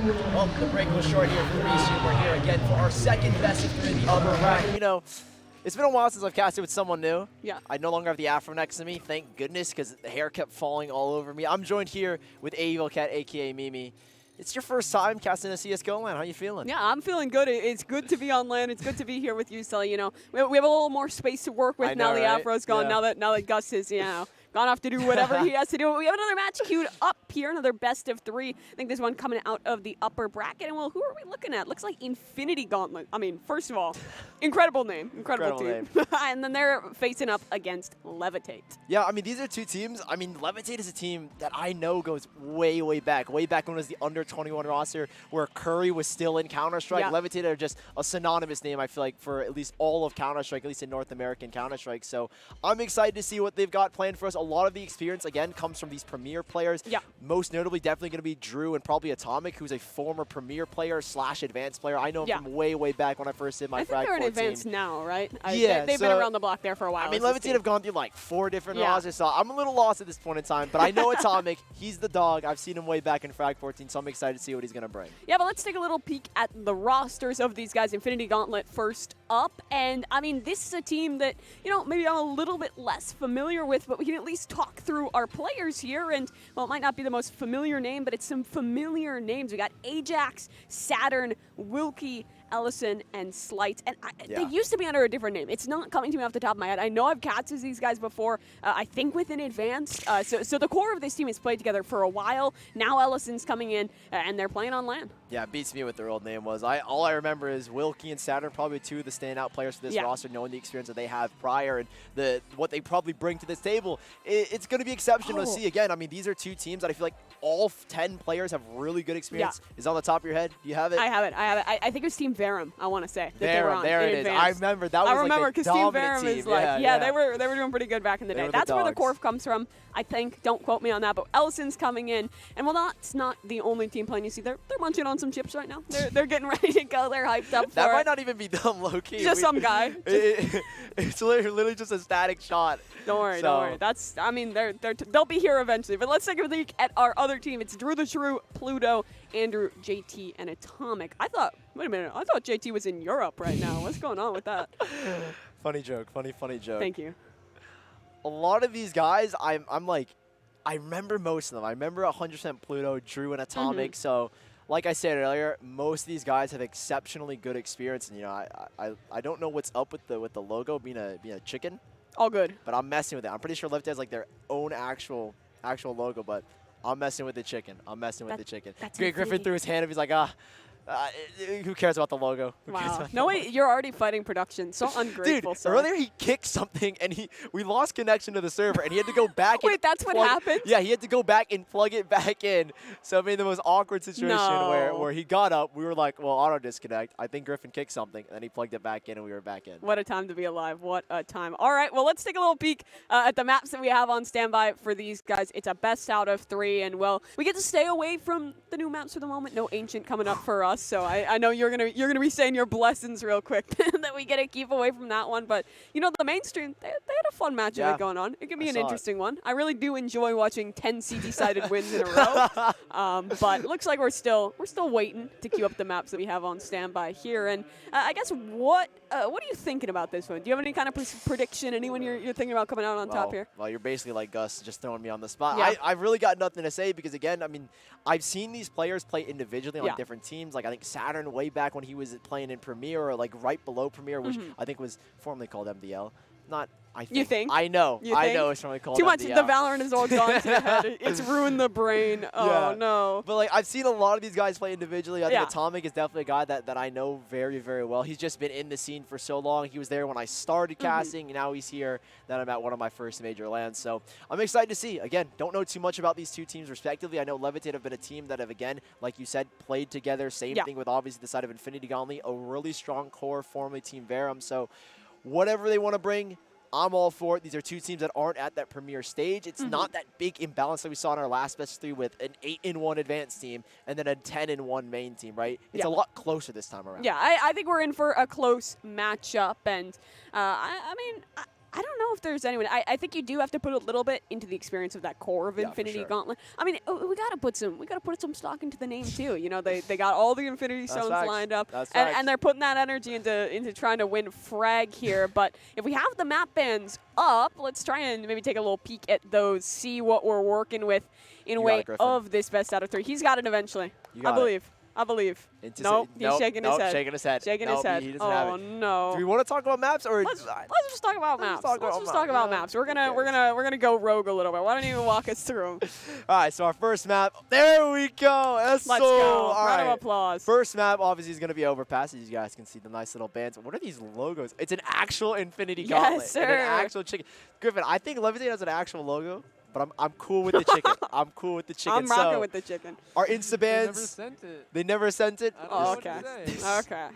Well, the break was short here for the resume. We're here again for our second best of 3 in the upper bracket. You know, it's been a while since I've casted with someone new. Yeah. I no longer have the afro next to me, thank goodness, because the hair kept falling all over me. I'm joined here with Evil Cat, a.k.a. Mimi. It's your first time casting a CSGO LAN. How you feeling? Yeah, I'm feeling good. It's good to be on land. It's good to be here with you, Sully. You know, we have a little more space to work with now. The Afro's gone. Yeah. Now that Gus is, gone off to do whatever he has to do. We have another match queued up here, another best of 3. I think this one coming out of the upper bracket. And well, who are we looking at? Looks like Infinity Gauntlet. I mean, first of all, incredible name, incredible team. And then they're facing up against Levitate. Yeah, I mean, these are two teams. I mean, Levitate is a team that I know goes way, way back when it was the under 21 roster where Curry was still in Counter-Strike. Yeah. Levitate are just a synonymous name, I feel like, for at least all of Counter-Strike, at least in North American Counter-Strike. So I'm excited to see what they've got planned for us. A lot of the experience, again, comes from these Premier players. Yeah. Most notably, definitely going to be Drew and probably Atomic, who's a former Premier player / advanced player. I know him from way, way back when I first did my Frag 14. I think they're in advanced now, right? Yeah. They've been around the block there for a while. I mean, Levitate have gone through like 4 different rosters, so I'm a little lost at this point in time. But I know Atomic. He's the dog. I've seen him way back in Frag 14, so I'm excited to see what he's going to bring. Yeah, but let's take a little peek at the rosters of these guys. Infinity Gauntlet first up. And, I mean, this is a team that, maybe I'm a little bit less familiar with, but we can at least talk through our players here. And, well, it might not be the most familiar name, but it's some familiar names. We got Ajax, Saturn, Wilkie, Ellison, and Slight. And they used to be under a different name. It's not coming to me off the top of my head. I know I've casted these guys before, I think within advanced. So the core of this team has played together for a while. Now Ellison's coming in, and they're playing on LAN. Yeah, it beats me what their old name was. All I remember is Wilkie and Saturn, probably 2 of the standout players for this roster, knowing the experience that they have prior and what they probably bring to this table. It's going to be exceptional to see. Again, I mean, these are 2 teams that I feel like all 10 players have really good experience. Is it on the top of your head? Do you have it? I have it. I think it was Team Verum, I want to say. Verum, there it is. I remember that was like the Team dominant Verum team. is like, they were doing pretty good back in the day. That's where the core comes from, I think. Don't quote me on that, but Ellison's coming in. And well, that's not the only team playing. You see, they're munching on some chips right now. They're getting ready to go. They're hyped up for that might not even be them, low-key. Just some guy. It's literally just a static shot. Don't worry, don't worry. That's, I mean, they'll be here eventually. But let's take a look at our other team. It's Drew the Shrew, Pluto, Andrew, JT, and Atomic. Wait a minute, I thought JT was in Europe right now. What's going on with that? Funny joke, funny joke. Thank you. A lot of these guys, I'm like, I remember most of them. I remember 100% Pluto, Drew, and Atomic. So, like I said earlier, most of these guys have exceptionally good experience. And I don't know what's up with the logo being a chicken. All good. But I'm messing with it. I'm pretty sure Lift has like their own actual logo, but I'm messing with the chicken. Great Griffin threw his hand up. He's like, who cares about the logo? Wow. No, wait, you're already fighting production. So ungrateful. Dude, earlier he kicked something, and we lost connection to the server, and he had to go back Wait, that's what happened? Yeah, he had to go back and plug it back in. So, I mean, the most awkward situation where he got up, we were like, well, auto disconnect. I think Griffin kicked something, and then he plugged it back in, and we were back in. What a time to be alive. What a time. All right, well, let's take a little peek at the maps that we have on standby for these guys. It's a best out of 3, and, well, we get to stay away from the new maps for the moment. No Ancient coming up for us. So I know you're gonna be saying your blessings real quick that we get to keep away from that one. But the mainstream, they had a fun match of it going on. It can be an interesting one. I really do enjoy watching 10 CT-sided wins in a row. But it looks like we're still waiting to queue up the maps that we have on standby here. And I guess what are you thinking about this one? Do you have any kind of prediction? Anyone you're thinking about coming out on top here? Well, you're basically like Gus, just throwing me on the spot. Yeah. I've really got nothing to say because, again, I mean, I've seen these players play individually on different teams. Like, I think Saturn way back when he was playing in Premier or, like, right below Premier, which I think was formerly called MDL. Not, I think. You think? I know. I know it's formerly called Too much. MDL. The Valorant is all gone to the head. It's ruined the brain. Oh, no. But, like, I've seen a lot of these guys play individually. I think Atomic is definitely a guy that I know very, very well. He's just been in the scene for so long. He was there when I started casting, and now he's here. Then I'm at one of my first major lands. So I'm excited to see. Again, don't know too much about these 2 teams respectively. I know Levitate have been a team that have, again, like you said, played together. Same thing with obviously the side of Infinity Gauntlet, a really strong core, formerly Team Verum. So whatever they want to bring, I'm all for it. These are 2 teams that aren't at that premier stage. It's not that big imbalance that we saw in our last best 3 with an 8-1 advanced team and then a 10-1 main team, right? It's a lot closer this time around. Yeah, I think we're in for a close matchup. And, I mean, I don't know if there's anyone. I think you do have to put a little bit into the experience of that core of Infinity Gauntlet. I mean, we gotta put some stock into the name too. You know, they got all the Infinity Stones lined up, and they're putting that energy into trying to win Frag here. But if we have the map bands up, let's try and maybe take a little peek at those, see what we're working with in way of this best out of 3. He's got it eventually. I believe. Nope, he's shaking his head. Shaking his head. Shaking his head. He doesn't have it. No. Do we want to talk about maps or let's just talk about maps. Let's just talk about maps. We're gonna go rogue a little bit. Why don't you walk us through 'em? All right, so our first map. There we go. Let's go. All Round of applause. First map obviously is gonna be Overpass. As you guys can see the nice little bands. What are these logos? It's an actual Infinity Gauntlet. Yes, sir. And an actual chicken. Griffin, I think Levitate has an actual logo. But I'm cool with the chicken. I'm cool with the chicken. I'm rocking with the chicken. Our Insta bands. They never sent it. They never sent it? Oh, okay. Okay.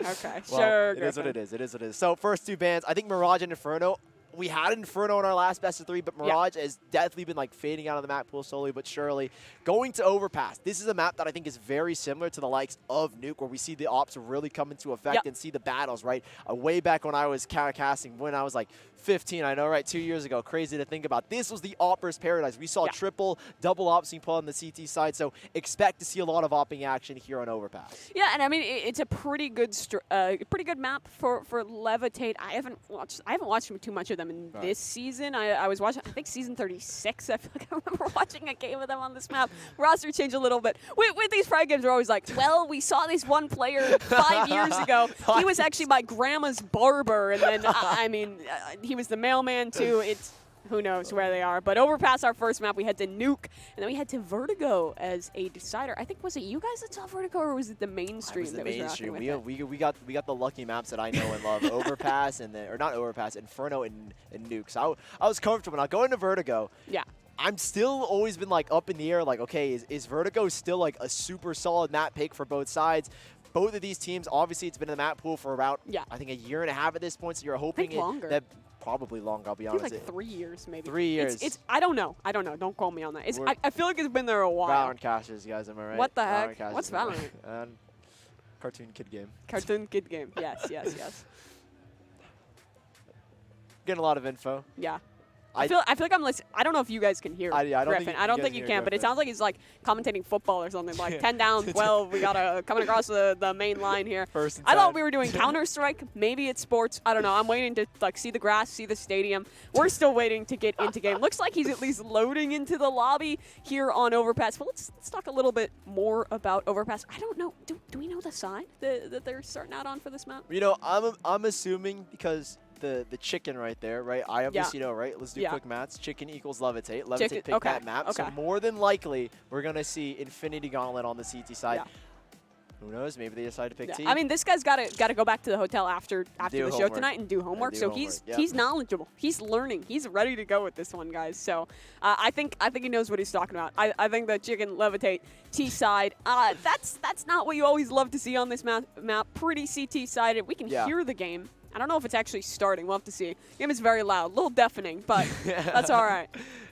Well, sure. It is what it is. It is what it is. So first 2 bands, I think Mirage and Inferno. We had Inferno in our last best of 3, but Mirage has definitely been like fading out of the map pool slowly but surely. Going to Overpass. This is a map that I think is very similar to the likes of Nuke, where we see the ops really come into effect and see the battles, right? Way back when I was casting, when I was like 15, I know, right? 2 years ago. Crazy to think about. This was the Opper's paradise. We saw triple, double ops being put on the CT side, so expect to see a lot of opping action here on Overpass. Yeah, and I mean it's a pretty good map for Levitate. I haven't watched too much of them in this season. I was watching, I think season 36. I feel like I remember watching a game of them on this map. Roster changed a little bit. With these Frag games, we're always like, well, we saw this one player 5 years ago. He was actually my grandma's barber, and then I mean. He was the mailman too. It's who knows where they are. But Overpass our first map, we head to Nuke, and then we head to Vertigo as a decider. I think, was it you guys that saw Vertigo, or was it the mainstream? It was the mainstream. We got the lucky maps that I know and love. Overpass and then, or not Overpass, Inferno and Nuke. So I was comfortable. Now going to Vertigo. Yeah. I'm still always been like up in the air, like, okay, is Vertigo still like a super solid map pick for both sides? Both of these teams, obviously, it's been in the map pool for about, I think, a year and a half at this point. So you're hoping longer. Probably longer, I'll be honest. Like 3 years, maybe. 3 years. It's I don't know. Don't quote me on that. I feel like it's been there a while. Valorant casters, you guys, am I right? What the heck? What's Valorant? Cartoon kid game. Cartoon kid game. Yes. Getting a lot of info. Yeah. I feel like I'm listening. I don't know if you guys can hear Griffin. I don't think you can, but it sounds like he's like commentating football or something. Like 10 down, 12. We got coming across the main line here. I thought we were doing Counter-Strike. Maybe it's sports. I don't know. I'm waiting to like see the grass, see the stadium. We're still waiting to get into game. Looks like he's at least loading into the lobby here on Overpass. But let's talk a little bit more about Overpass. I don't know. Do we know the side that they're starting out on for this map? You know, I'm assuming because the chicken right there, right? I obviously know, right? Let's do quick maths. Chicken equals Levitate. Levitate picked that map. So more than likely, we're going to see Infinity Gauntlet on the CT side. Who knows? Maybe they decide to pick T. I mean, this guy's got to go back to the hotel after the show tonight and do homework. So he's knowledgeable. He's learning. He's ready to go with this one, guys. So I think he knows what he's talking about. I think the chicken Levitate T side. That's not what you always love to see on this map. Pretty CT sided. We can hear the game. I don't know if it's actually starting. We'll have to see. The game is very loud, a little deafening, but that's all right.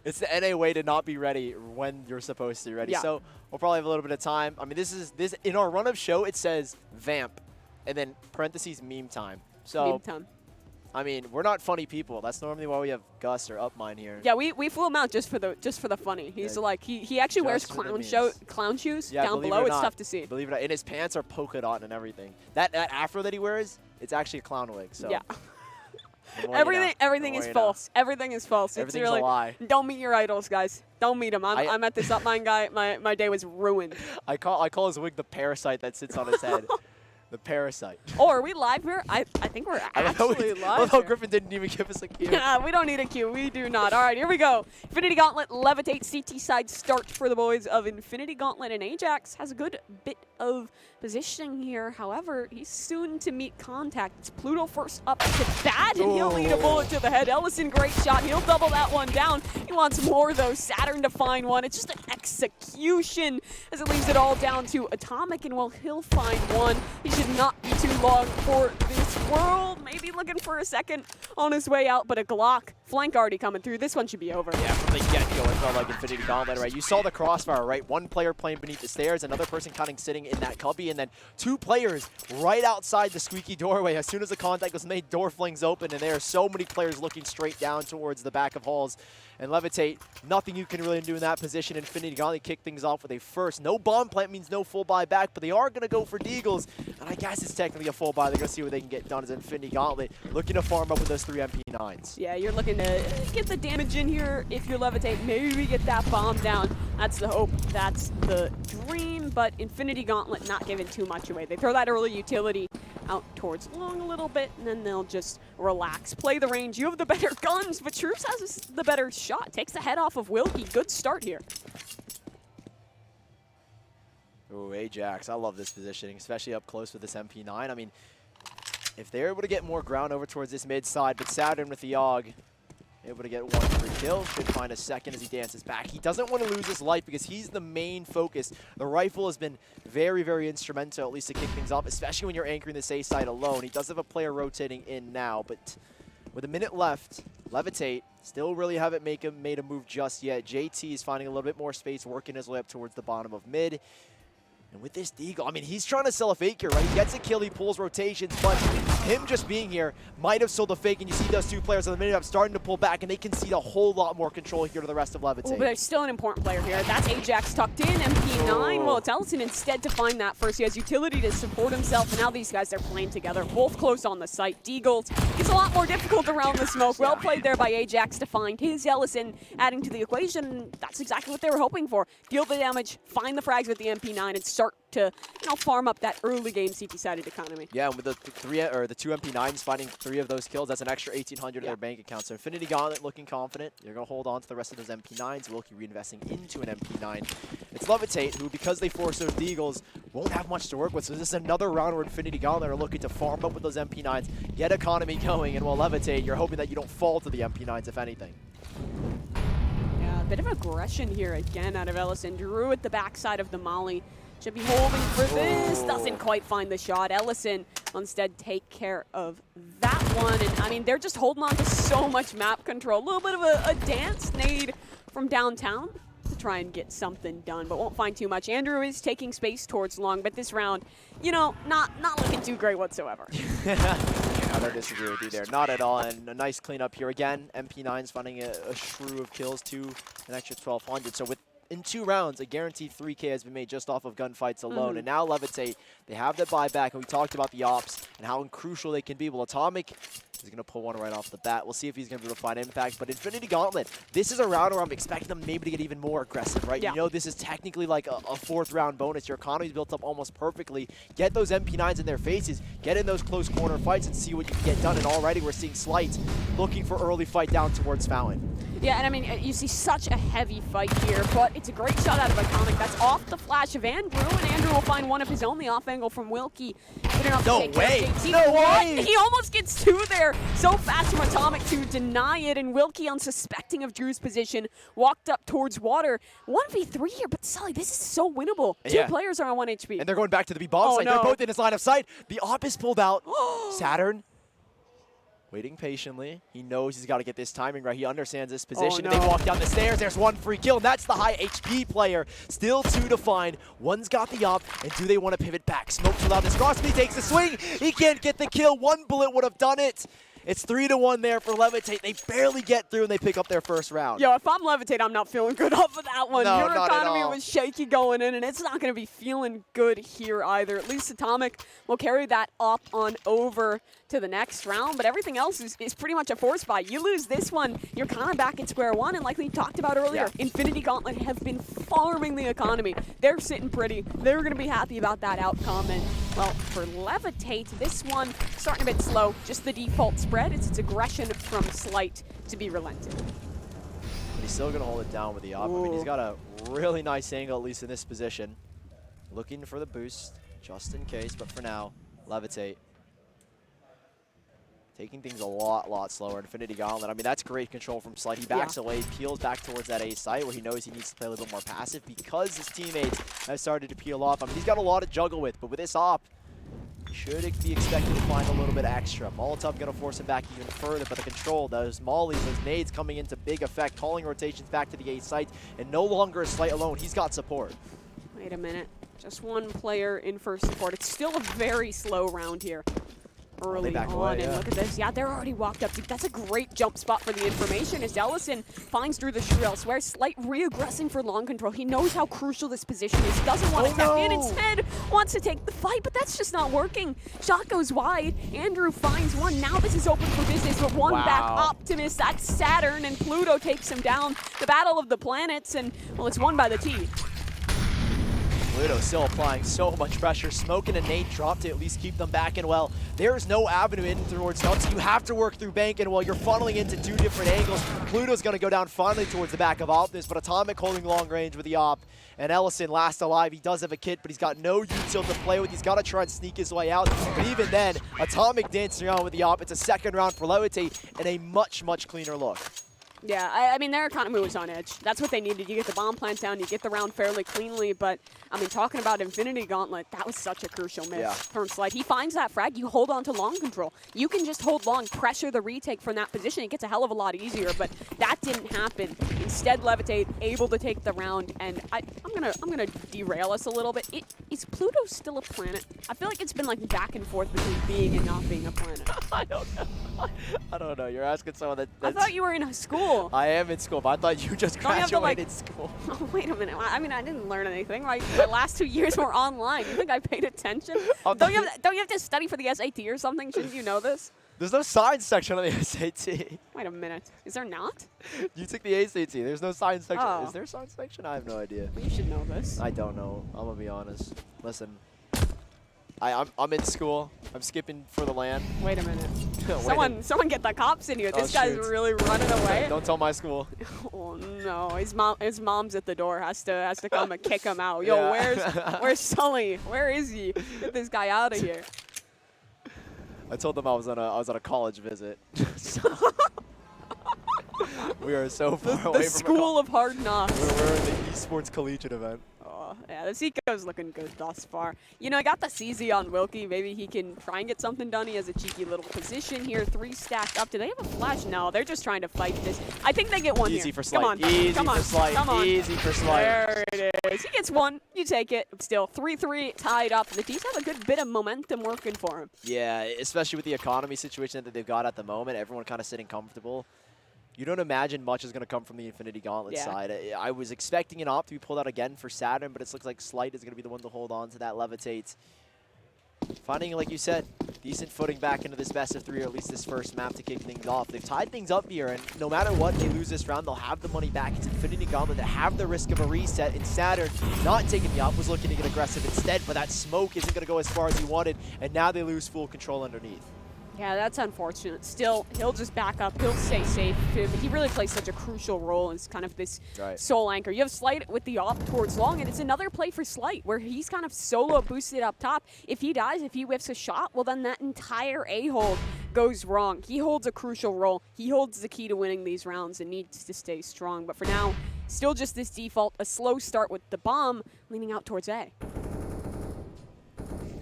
It's the NA way to not be ready when you're supposed to be ready. So we'll probably have a little bit of time. I mean, this in our run of show, it says vamp, and then parentheses meme time. So meme time. I mean, we're not funny people. That's normally why we have Gus or Upmine here. Yeah, we flew him out just for the funny. He's like he actually wears clown shoes down below. It's tough to see. Believe it or not, and his pants are polka dot and everything. That afro that he wears, it's actually a clown wig. So yeah. Everything is false. Everything is false. Everything's it's really, a lie. Don't meet your idols, guys. Don't meet them. I met this Upmine guy. My day was ruined. I call his wig the parasite that sits on his head. The parasite. Oh, are we live here? I think we're actually live. I love how Griffin didn't even give us a cue. Yeah, we don't need a cue. We do not. All right, here we go. Infinity Gauntlet, Levitate, CT side start for the boys of Infinity Gauntlet. And Ajax has a good bit of positioning here. However, he's soon to meet contact. It's Pluto first up to bat, and he'll lead a bullet to the head. Ellison, great shot. He'll double that one down. He wants more, though. Saturn to find one. It's just an execution as it leaves it all down to Atomic, and well, he'll find one. He should not be too long for this world. Maybe looking for a second on his way out, but a Glock. Flank already coming through. This one should be over. Yeah, from the get-go, it felt like Infinity Gauntlet, right? You saw the crossfire, right? One player playing beneath the stairs, another person kind of sitting in that cubby, and then two players right outside the squeaky doorway. As soon as the contact was made, door flings open, and there are so many players looking straight down towards the back of halls. And Levitate, nothing you can really do in that position. Infinity Gauntlet kick things off with a first. No bomb plant means no full buy back, but they are going to go for Deagles. And I guess it's technically a full buy. They're going to see what they can get done as Infinity Gauntlet looking to farm up with those 3 MP9s. Yeah, you're looking to get the damage in here if you're Levitate. Maybe get that bomb down. That's the hope. That's the dream. But Infinity Gauntlet not giving too much away. They throw that early utility out towards long a little bit, and then they'll just relax. Play the range. You have the better guns, but Troops has the better shot. Takes the head off of Wilkie. Good start here. Ooh, Ajax. I love this positioning, especially up close with this MP9. I mean, if they're able to get more ground over towards this mid side, but Saturn with the AUG, able to get 1 free kill, should find a second as he dances back. He doesn't want to lose his life because he's the main focus. The rifle has been very, very instrumental, at least to kick things off, especially when you're anchoring this A side alone. He does have a player rotating in now, but with a minute left, Levitate still really haven't made a move just yet. JT is finding a little bit more space, working his way up towards the bottom of mid. And with this Deagle, I mean, he's trying to sell a fake here, right? He gets a kill, he pulls rotations, but him just being here might have sold a fake, and you see those two players on the minute up starting to pull back, and they concede a whole lot more control here to the rest of Levitate. But there's still an important player here. That's Ajax tucked in, MP9. Well, it's Ellison instead to find that first. He has utility to support himself, and now these guys are playing together, both close on the site. Deagle gets a lot more difficult around the smoke. Well played there by Ajax to find his Ellison, adding to the equation. That's exactly what they were hoping for. Deal the damage, find the frags with the MP9, and start to, you know, farm up that early game CP-sided economy. Yeah, and with the two MP9s finding 3 of those kills, that's an extra 1,800 in their bank account. So Infinity Gauntlet looking confident. You're going to hold on to the rest of those MP9s. Wilkie reinvesting into an MP9. It's Levitate, who, because they force those Deagles, won't have much to work with. So this is another round where Infinity Gauntlet are looking to farm up with those MP9s, get economy going, and while Levitate, you're hoping that you don't fall to the MP9s, if anything. Yeah, a bit of aggression here again out of Ellison. Drew at the backside of the Molly. Should be holding for this. Doesn't quite find the shot. Ellison will instead take care of that one. And I mean, they're just holding on to so much map control. A little bit of a dance nade from downtown to try and get something done, but won't find too much. Andrew is taking space towards long, but this round, you know, not looking too great whatsoever. I don't disagree with you there. Not at all. And a nice cleanup here again. MP9's finding a shrew of kills to an extra 1,200. So in 2 rounds, a guaranteed 3K has been made just off of gunfights alone. And now Levitate, they have the buyback, and we talked about the ops and how crucial they can be. Well, Atomic is going to pull one right off the bat. We'll see if he's going to be able to find impact. But Infinity Gauntlet, this is a round where I'm expecting them maybe to get even more aggressive, right? Yeah. You know, this is technically like a 4th round bonus. Your economy's built up almost perfectly. Get those MP9s in their faces, get in those close corner fights, and see what you can get done. And already we're seeing Slight looking for early fight down towards Fountain. Yeah, and I mean, you see such a heavy fight here, but it's a great shot out of Atomic. That's off the flash of Andrew, and Andrew will find one of his own, the off angle from Wilkie. No way! No way! He almost gets 2 there. So fast from Atomic to deny it, and Wilkie, unsuspecting of Drew's position, walked up towards water. 1v3 here, but Sully, this is so winnable. 2 players are on 1 HP. And they're going back to the B-bomb site. No. They're both in his line of sight. The op is pulled out. Saturn waiting patiently. He knows he's got to get this timing right. He understands this position. They walk down the stairs. There's 1 free kill, and that's the high HP player. Still 2 to find. One's got the op, and do they want to pivot back? Smoke to loudness. Crosby takes the swing. He can't get the kill. 1 bullet would have done it. It's 3-1 there for Levitate. They barely get through, and they pick up their first round. Yo, if I'm Levitate, I'm not feeling good off of that one. No, Your not at economy all. was shaky going in, and it's not going to be feeling good here either. At least Atomic will carry that up on over to the next round, but everything else is pretty much a force buy. You lose this one, you're kind of back at square one, and like we talked about earlier, Infinity Gauntlet have been farming the economy. They're sitting pretty. They're going to be happy about that outcome, and, well, for Levitate, this one starting a bit slow. Just the default spread. It's its aggression from Slight to be relented. But he's still going to hold it down with the op. I mean, he's got a really nice angle, at least in this position. Looking for the boost, just in case, but for now, Levitate Taking things a lot slower. Infinity Gauntlet, I mean, that's great control from Slight. He backs away, peels back towards that A site where he knows he needs to play a little bit more passive because his teammates have started to peel off. I mean, he's got a lot to juggle with, but with this op, should be expected to find a little bit extra. Molotov going to force him back even further, but the control, those mollies, those nades coming into big effect, calling rotations back to the A site, and no longer a Slight alone. He's got support. Wait a minute. Just one player in for support. It's still a very slow round here. Early on, away, and look at this. Yeah, they're already walked up deep. That's a great jump spot for the information as Ellison finds through the shrew elsewhere. Slight re-aggressing for long control. He knows how crucial this position is. Doesn't want to tap in. Instead, wants to take the fight, but that's just not working. Shot goes wide. Andrew finds one. Now this is open for business, but one back Optimus. That's Saturn, and Pluto takes him down. The battle of the planets, and, well, it's won by the T. Pluto still applying so much pressure. Smoke and a nade drop to at least keep them back and well. There's no avenue in towards Dub, so you have to work through bank, and while you're funneling into two different angles, Pluto's going to go down finally towards the back of Optimus, but Atomic holding long range with the op. And Ellison last alive. He does have a kit, but he's got no util to play with. He's got to try and sneak his way out. But even then, Atomic dancing around with the op. It's a second round for Levitate and a much cleaner look. Yeah, I mean, their economy was on edge. That's what they needed. You get the bomb plant down, you get the round fairly cleanly, but, I mean, talking about Infinity Gauntlet, that was such a crucial miss from Slight. He finds that frag, you hold on to long control. You can just hold long, pressure the retake from that position. It gets a hell of a lot easier, but that didn't happen. Instead, Levitate able to take the round, and I'm gonna derail us a little bit. Is Pluto still a planet? I feel like it's been like back and forth between being and not being a planet. I don't know. I don't know. You're asking someone that's... I thought you were in school. I am in school, but I thought you just graduated school. Oh, wait a minute. I mean, I didn't learn anything. My last 2 years were online. You think I paid attention? Don't you have to study for the SAT or something? Shouldn't you know this? There's no science section on the SAT. Wait a minute. Is there not? You took the ACT. There's no science section. Oh. Is there a science section? I have no idea. Well, you should know this. I don't know. I'm going to be honest. Listen. I'm in school. I'm skipping for the land. Wait a minute. Someone get the cops in here. This guy's really running away. Don't tell my school. Oh no, his mom's at the door. Has to come and kick him out. Yo, where's Sully? Where is he? Get this guy out of here. I told them I was on a college visit. We are so far away from the school of hard knocks. We're in the esports collegiate event. Oh, yeah, the Seiko's looking good thus far. You know, I got the CZ on Wilkie. Maybe he can try and get something done. He has a cheeky little position here. 3 stacked up. Do they have a flash? No, they're just trying to fight this. I think they get one Easy here. for Slight. Come on. Easy Come on. for Slight. Come on. Easy for Slight. There it is. He gets one. You take it. Still 3-3 tied up. The D's have a good bit of momentum working for him. Yeah, especially with the economy situation that they've got at the moment. Everyone kind of sitting comfortable. You don't imagine much is going to come from the Infinity Gauntlet side. I was expecting an op to be pulled out again for Saturn, but it looks like Slight is going to be the one to hold on to that Levitate. Finding, like you said, decent footing back into this best of 3, or at least this first map to kick things off. They've tied things up here, and no matter what they lose this round, they'll have the money back. It's Infinity Gauntlet that have the risk of a reset, and Saturn not taking the op, was looking to get aggressive instead, but that smoke isn't going to go as far as he wanted, and now they lose full control underneath. Yeah, that's unfortunate. Still, he'll just back up. He'll stay safe. But he really plays such a crucial role as kind of this sole anchor. You have Slight with the op towards long, and it's another play for Slight where he's kind of solo boosted up top. If he dies, if he whiffs a shot, well, then that entire A-hold goes wrong. He holds a crucial role. He holds the key to winning these rounds and needs to stay strong. But for now, still just this default, a slow start with the bomb leaning out towards A.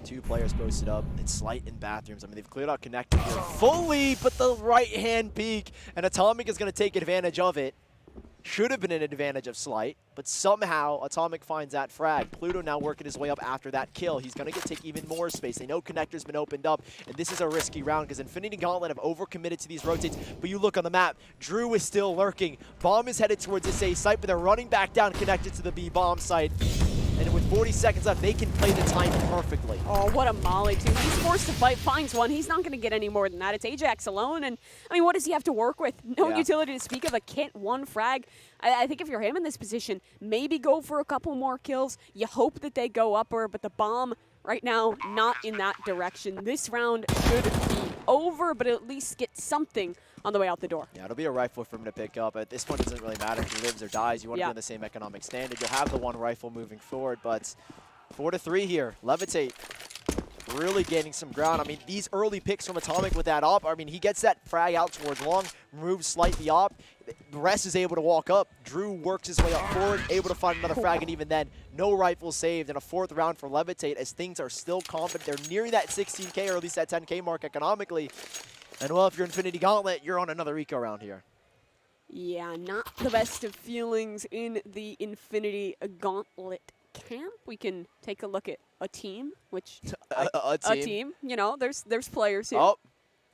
2 players posted up. It's Slight in bathrooms. I mean, they've cleared out connector here fully, but the right-hand peek, and Atomic is going to take advantage of it. Should have been an advantage of Slight, but somehow Atomic finds that frag. Pluto now working his way up after that kill. He's going to take even more space. They know connector's been opened up, and this is a risky round because Infinity Gauntlet have overcommitted to these rotates, but you look on the map, Drew is still lurking. Bomb is headed towards this A site, but they're running back down connected to the B bomb site. And with 40 seconds left, they can play the time perfectly. Oh, what a molly, too. He's forced to fight, finds one. He's not going to get any more than that. It's Ajax alone, and, I mean, what does he have to work with? No utility to speak of, a kit, 1 frag. I think if you're him in this position, maybe go for a couple more kills. You hope that they go upper, but the bomb right now, not in that direction. This round should be over, but at least get something on the way out the door. Yeah, it'll be a rifle for him to pick up. At this point, it doesn't really matter if he lives or dies. You want to be on the same economic standard. You'll have the 1 rifle moving forward, but 4-3 here. Levitate really gaining some ground. I mean, these early picks from Atomic with that op, I mean, he gets that frag out towards long, moves slightly op. The rest is able to walk up. Drew works his way up forward, able to find another frag, and even then, no rifle saved. And a 4th round for Levitate as things are still confident. They're nearing that 16K or at least that 10K mark economically. And well, if you're Infinity Gauntlet, you're on another eco round here. Yeah, not the best of feelings in the Infinity Gauntlet camp. We can take a look at a team, which a team. You know, there's players here. Oh,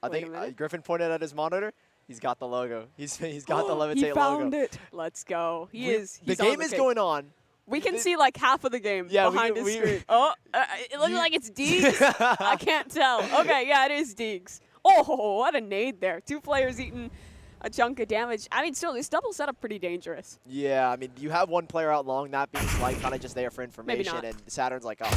I think Griffin pointed at his monitor. He's got the logo. He's got the Levitate logo. He found it. Let's go. He's the game is going on. We can see like half of the game behind his screen. Oh, it looks like it's Deegs. I can't tell. Okay, yeah, it is Deegs. Oh, what a nade there. 2 players eating a chunk of damage. I mean, still, this double setup pretty dangerous. Yeah, I mean, you have 1 player out long, that being Slight kind of just there for information, and Saturn's like, oh,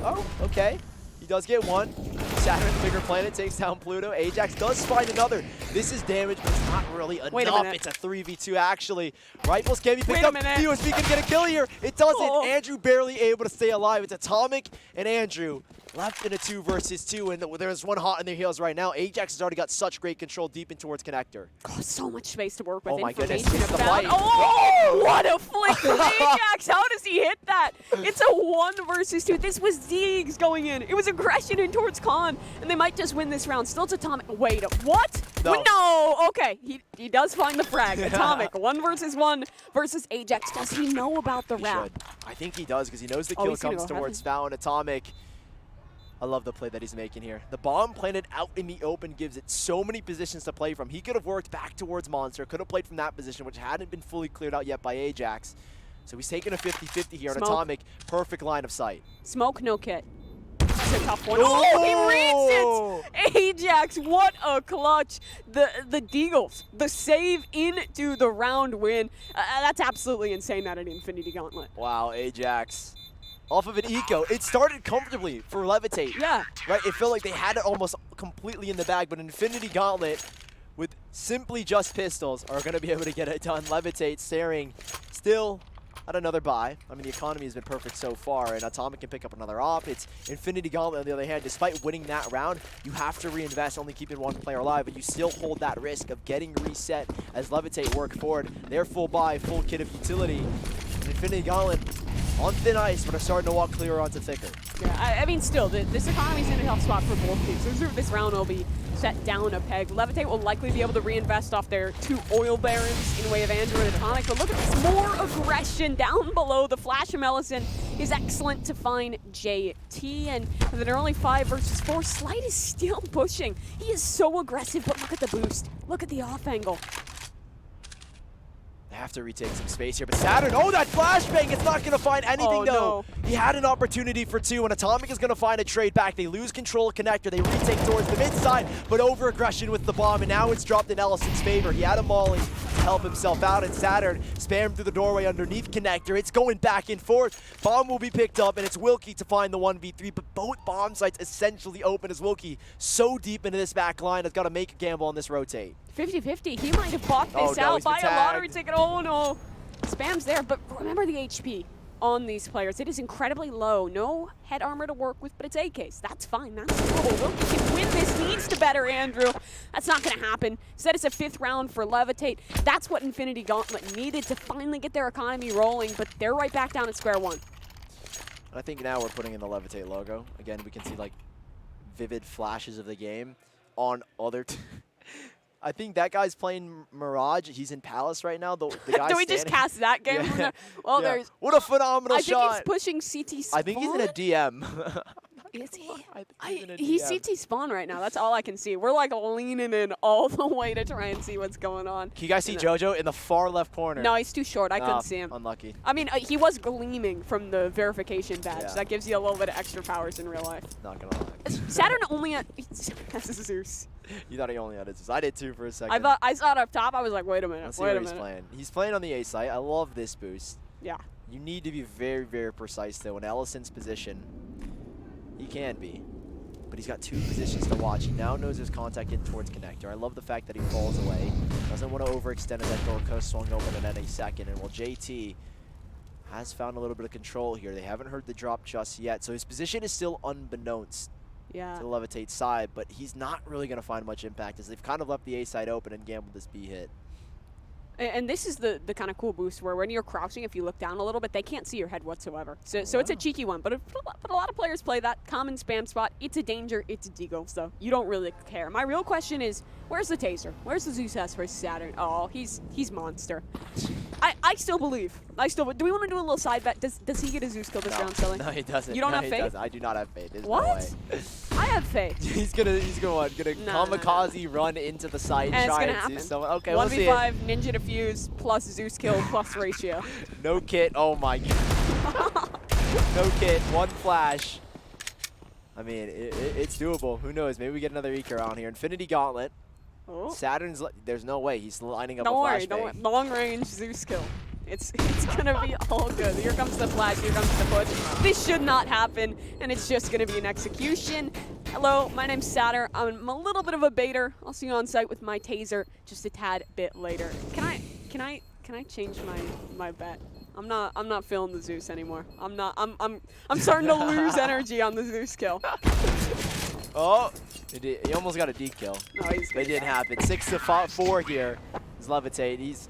crap. Oh, okay. He does get 1. Saturn, the bigger planet, takes down Pluto. Ajax does find another. This is damage, but it's not really enough. It's a 3v2, actually. Rifles can be picked up. USB can get a kill here. It doesn't. Andrew barely able to stay alive. It's Atomic and Andrew left in a 2 versus 2, and there's 1 hot in their heels right now. Ajax has already got such great control deep in towards Connector. Oh, so much space to work with. Oh my goodness. Oh, what a flick from Ajax. How does he hit that? It's a 1 versus 2. This was Deegs going in. It was aggression in towards Khan, and they might just win this round. Still, it's Atomic. Wait, what? No. Okay, he does find the frag. Atomic, 1 versus 1 versus Ajax. Does he know about the wrap? I think he does, because he knows the kill comes towards Foul and Atomic. I love the play that he's making here. The bomb planted out in the open gives it so many positions to play from. He could have worked back towards Monster, could have played from that position, which hadn't been fully cleared out yet by Ajax. So he's taking a 50-50 here on Atomic. Perfect line of sight. Smoke, no kit. That's a tough one. Oh, he reads it! Ajax, what a clutch. The Deagles, the save into the round win. That's absolutely insane at an Infinity Gauntlet. Wow, Ajax. Off of an eco. It started comfortably for Levitate. Yeah. Right? It felt like they had it almost completely in the bag, but Infinity Gauntlet with simply just pistols are going to be able to get it done. Levitate staring still at another buy. I mean, the economy has been perfect so far, and Atomic can pick up another op. It's Infinity Gauntlet on the other hand. Despite winning that round, you have to reinvest, only keeping 1 player alive, but you still hold that risk of getting reset as Levitate work forward. Their full buy, full kit of utility. And Infinity Gauntlet on thin ice, but are starting to walk clearer onto thicker. Yeah, I mean, still, this economy's in a tough spot for both teams. This round will be set down a peg. Levitate will likely be able to reinvest off their 2 oil barons in way of Andrew and Atomic, but look at this, more aggression down below. The flash from Ellison is excellent to find JT, and they're only 5 versus 4. Slight is still pushing. He is so aggressive, but look at the boost. Look at the off angle. They have to retake some space here, but Saturn, oh, that flashbang, it's not going to find anything, though. No. He had an opportunity for 2, and Atomic is going to find a trade back. They lose control of Connector. They retake towards the mid side, but over-aggression with the bomb, and now it's dropped in Ellison's favor. He had a molly to help himself out, and Saturn spammed through the doorway underneath Connector. It's going back and forth. Bomb will be picked up, and it's Wilkie to find the 1v3, but both bomb sites essentially open as Wilkie so deep into this back line has got to make a gamble on this rotate. 50-50. He might have bought this out by a lottery ticket. Oh, no. Spam's there, but remember the HP on these players. It is incredibly low. No head armor to work with, but it's AKs. That's fine. That's doable. Wilkie can win this. Needs to better Andrew. That's not going to happen. Instead, it's a 5th round for Levitate. That's what Infinity Gauntlet needed to finally get their economy rolling, but they're right back down at square one. I think now we're putting in the Levitate logo. Again, we can see, like, vivid flashes of the game on other... I think that guy's playing Mirage. He's in Palace right now. The guy Do we just cast that game from there? Well, there's... What a phenomenal shot. I think he's pushing CT spawn. I think he's in a DM. Is he? He's CT spawn right now. That's all I can see. We're like leaning in all the way to try and see what's going on. Can you guys see JoJo in the far left corner? No, he's too short. I couldn't see him. Unlucky. I mean, he was gleaming from the verification badge. Yeah. That gives you a little bit of extra powers in real life. Not gonna lie. Saturn only has Zeus. You thought he only had Zeus. I did too for a second. I saw it up top. I was like, wait a minute. Let's see where he's playing. He's playing on the A site. I love this boost. Yeah. You need to be very, very precise though. In Ellison's position, he can be. But he's got 2 positions to watch. He now knows there's contact in towards Connector. I love the fact that he falls away. Doesn't want to overextend as that door coast swung open at any second. And while JT has found a little bit of control here. They haven't heard the drop just yet, so his position is still unbeknownst to the Levitate side, but he's not really going to find much impact as they've kind of left the A side open and gambled this B hit. And this is the kind of cool boost where when you're crouching, if you look down a little bit, they can't see your head whatsoever. So it's a cheeky one, but a lot of players play that common spam spot. It's a danger. It's a deagle, so you don't really care. My real question is, where's the taser? Where's the Zeus S versus Saturn? Oh, he's monster. I still believe. Do we want to do a little side bet? Does he get a Zeus kill this round, Silly? No, he doesn't. You don't have faith? Doesn't. I do not have faith. There's what? No way. I have faith. he's gonna kamikaze run into the side and try and Zeus someone. Okay, 1v5 ninja defuse plus Zeus kill plus ratio. No kit. Oh my god. No kit. One flash. I mean, it's doable. Who knows? Maybe we get another eco around here. Infinity Gauntlet. Oh. Saturn's. There's no way he's lining up a flashbang. Don't worry. Long range Zeus kill. It's gonna be all good. Here comes the flash, here comes the push. This should not happen, and it's just gonna be an execution. Hello, my name's Saturn. I'm a little bit of a baiter. I'll see you on site with my taser just a tad bit later. Can I change my bet? I'm not feeling the Zeus anymore. I'm starting to lose energy on the Zeus kill. Oh, he almost got a D kill. No, it didn't happen. 6-4 here. Levitate. He's.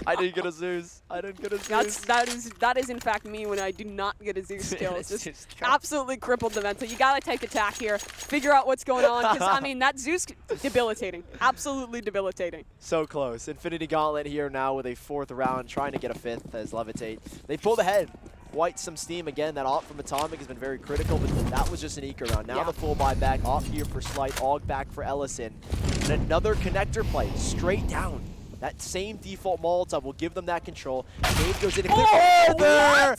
I didn't get a Zeus. That is in fact me when I do not get a Zeus kill. It's just absolutely crippled the mental. You gotta take attack here. Figure out what's going on, because I mean that Zeus debilitating. Absolutely debilitating. So close. Infinity Gauntlet here now with a 4th round, trying to get a 5th as Levitate. They pulled ahead. Quite some steam again. That op from Atomic has been very critical, but that was just an eco round. Now the full buyback, off here for Slight, Aug back for Ellison. And another connector play, straight down. That same default Molotov will give them that control. Dave goes in and clear there!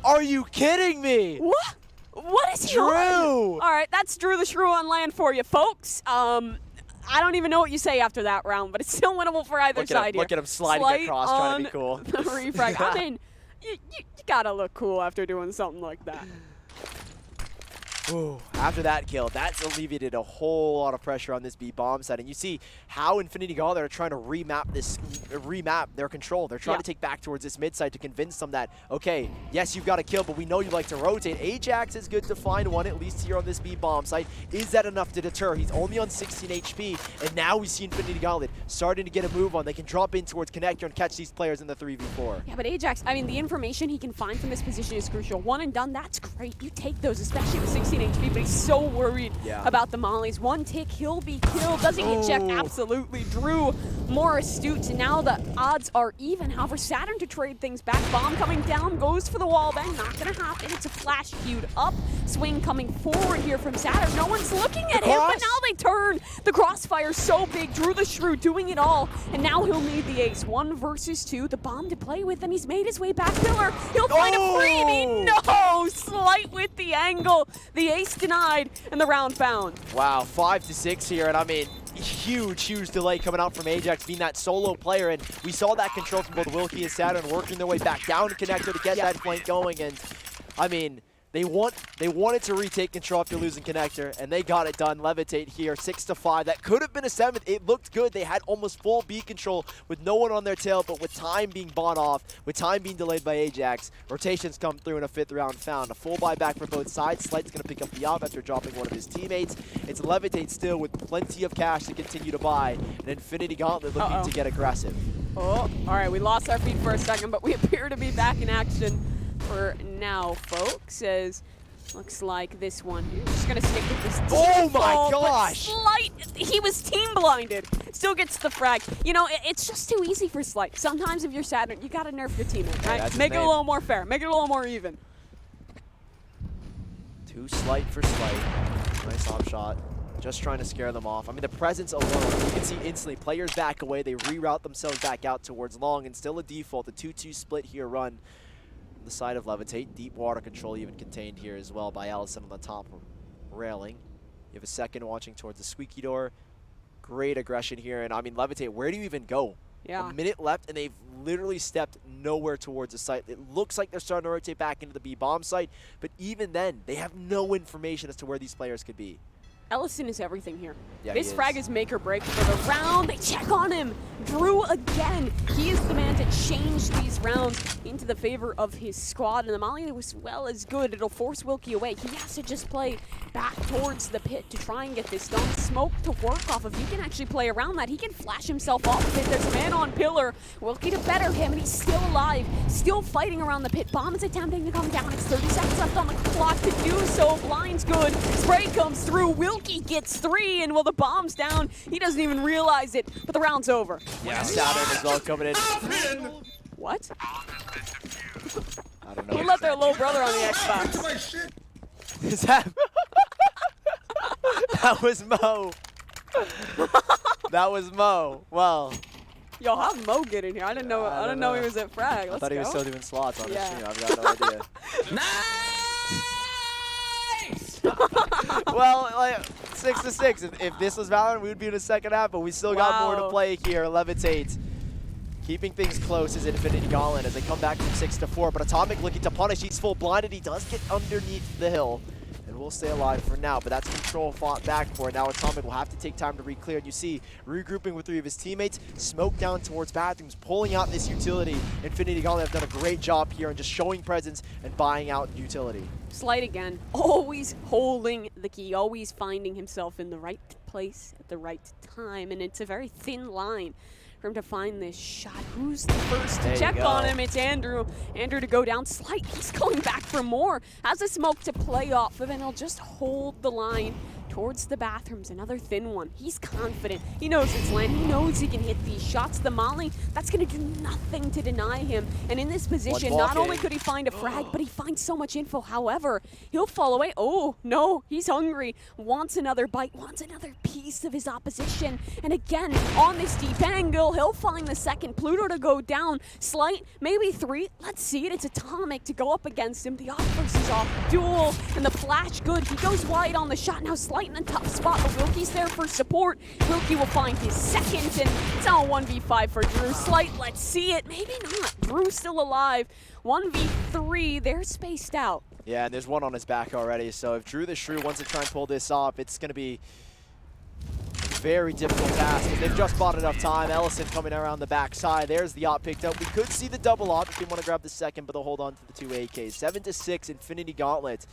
Are you kidding me? What? What is he Drew! on? All right, that's Drew the Shrew on land for you, folks. I don't even know what you say after that round, but it's still winnable for either side here. Look at him sliding across, trying to be cool. The refrag. I mean, you gotta look cool after doing something like that. Ooh, after that kill, that's alleviated a whole lot of pressure on this B bomb side. And you see how Infinity Gauntlet are trying to remap their control. They're trying to take back towards this mid side to convince them that, okay, yes, you've got a kill, but we know you like to rotate. Ajax is good to find one, at least here on this B bomb site. Is that enough to deter? He's only on 16 HP, and now we see Infinity Gauntlet starting to get a move on. They can drop in towards Connector and catch these players in the 3v4. Yeah, but Ajax, I mean, the information he can find from this position is crucial. One and done, that's great. You take those, especially with 16 HP, but he's so worried about the mollies. One tick, he'll be killed. Doesn't get checked? Absolutely. Drew more astute, and now the odds are even. However, Saturn to trade things back. Bomb coming down, goes for the wall bang. Not gonna happen. It's a flash queued up. Swing coming forward here from Saturn. No one's looking at him, but now they turn. The crossfire so big. Drew the Shrew doing it all, and now he'll need the ace. 1 versus 2. The bomb to play with, and he's made his way back. Pillar. He'll find a freebie. No! Slight with the angle. The ace denied, and the round found. Wow, 5-6 here, and I mean, huge delay coming out from Ajax being that solo player, and we saw that control from both Wilkie and Saturn working their way back down to Connector to get that flank going, and I mean, they wanted to retake control after losing Connector, and they got it done. Levitate here, 6-5. That could have been a 7th. It looked good. They had almost full B control with no one on their tail, but with time being bought off, with time being delayed by Ajax, rotations come through in a 5th round found. A full buyback for both sides. Slight's going to pick up the op after dropping one of his teammates. It's Levitate still with plenty of cash to continue to buy, and Infinity Gauntlet looking to get aggressive. Oh, all right. We lost our feet for a second, but we appear to be back in action for now, folks, as looks like this one. You're just gonna stick with this. Oh my gosh! Slight, he was team blinded. Still gets the frag. You know, it's just too easy for Slight. Sometimes if you're Saturn, you gotta nerf your teammate, right? Make it a little more fair. Make it a little more even. Too Slight for Slight. Nice op shot. Just trying to scare them off. I mean, the presence alone, you can see instantly players back away. They reroute themselves back out towards long, and still a default. The 2-2 split here run. The side of Levitate. Deep water control even contained here as well by Allison on the top railing. You have a second watching towards the squeaky door. Great aggression here, and I mean, Levitate, where do you even go? Yeah. A minute left, and they've literally stepped nowhere towards the site. It looks like they're starting to rotate back into the B-bomb site, but even then, they have no information as to where these players could be. Ellison is everything here. Yeah, This frag is make or break for the round. They check on him. Drew again. He is the man to change these rounds into the favor of his squad. And the Molly was well as good. It'll force Wilkie away. He has to just play back towards the pit to try and get this done. Smoke to work off of. He can actually play around that. He can flash himself off the pit. There's a man on pillar. Wilkie to better him, and he's still alive. Still fighting around the pit. Bomb is attempting to come down. It's 30 seconds left on the clock to do so. Blind's good. Spray comes through. Wilkie gets 3, and the bomb's down. He doesn't even realize it, but the round's over. Yeah, Saturn as well coming in. What? I don't know. Who let their little brother on the Xbox? Is that? That was Mo. That was Mo. Well. Yo, how'd Mo get in here? I didn't know. I didn't know he was at Frag. I thought he was still doing slots on his Yeah. stream. I've got no idea. Well, like 6-6. If this was Valorant, we would be in the second half, but we still got more to play here. Levitate, keeping things close is Infinity Gauntlet as they come back from 6-4. But Atomic looking to punish. He's full blinded. He does get underneath the hill, and will stay alive for now. But that's Control fought back for it. Now Atomic will have to take time to re-clear. And you see regrouping with 3 of his teammates. Smoke down towards bathrooms, pulling out this utility. Infinity Gauntlet have done a great job here and just showing presence and buying out utility. Slight again, always holding the key, always finding himself in the right place at the right time, and it's a very thin line for him to find this shot. Who's the first to check on him? It's Andrew. Andrew to go down. Slight, he's going back for more. Has a smoke to play off of, and he'll just hold the line towards the bathrooms. Another thin one. He's confident. He knows it's land. He knows he can hit these shots. The Molly, that's going to do nothing to deny him. And in this position, not only could he find a frag, but he finds so much info. However, he'll fall away. Oh, no, he's hungry. Wants another bite. Wants another piece of his opposition. And again, on this deep angle, he'll find the second. Pluto to go down. Slight, maybe 3. Let's see it. It's Atomic to go up against him. The off versus off duel. And the flash good. He goes wide on the shot. Now Slight in a tough spot, but Wilkie's there for support. Wilkie will find his second, and it's now a 1v5 for Drew. Slight, let's see it. Maybe not. Drew's still alive. 1v3, they're spaced out. Yeah, and there's one on his back already, so if Drew the Shrew wants to try and pull this off, it's going to be a very difficult task. They've just bought enough time. Ellison coming around the backside. There's the op picked up. We could see the double op if they want to grab the second, but they'll hold on to the 2 AKs. 7-6, Infinity Gauntlet.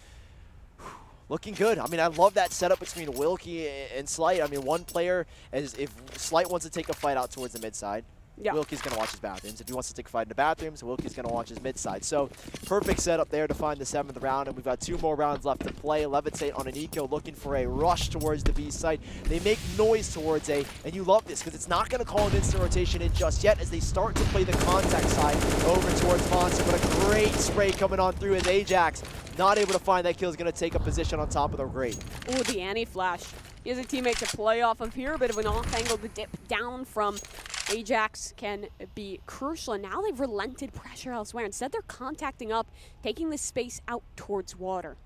Looking good. I mean, I love that setup between Wilkie and Slight. I mean, one player, as if Slight wants to take a fight out towards the mid side, Wilkie's going to watch his bathrooms. If he wants to take a fight in the bathrooms, Wilkie's going to watch his mid side. So, perfect setup there to find the 7th round, and we've got 2 more rounds left to play. Levitate on an eco looking for a rush towards the B site. They make noise towards A, and you love this because it's not going to call an instant rotation in just yet as they start to play the contact side over towards Monster. But a great spray coming on through as Ajax not able to find that kill, is going to take a position on top of the grate. Ooh, the anti-flash. He has a teammate to play off of here, a bit of an off angle. The dip down from Ajax can be crucial, and now they've relented pressure elsewhere. Instead, they're contacting up, taking the space out towards water.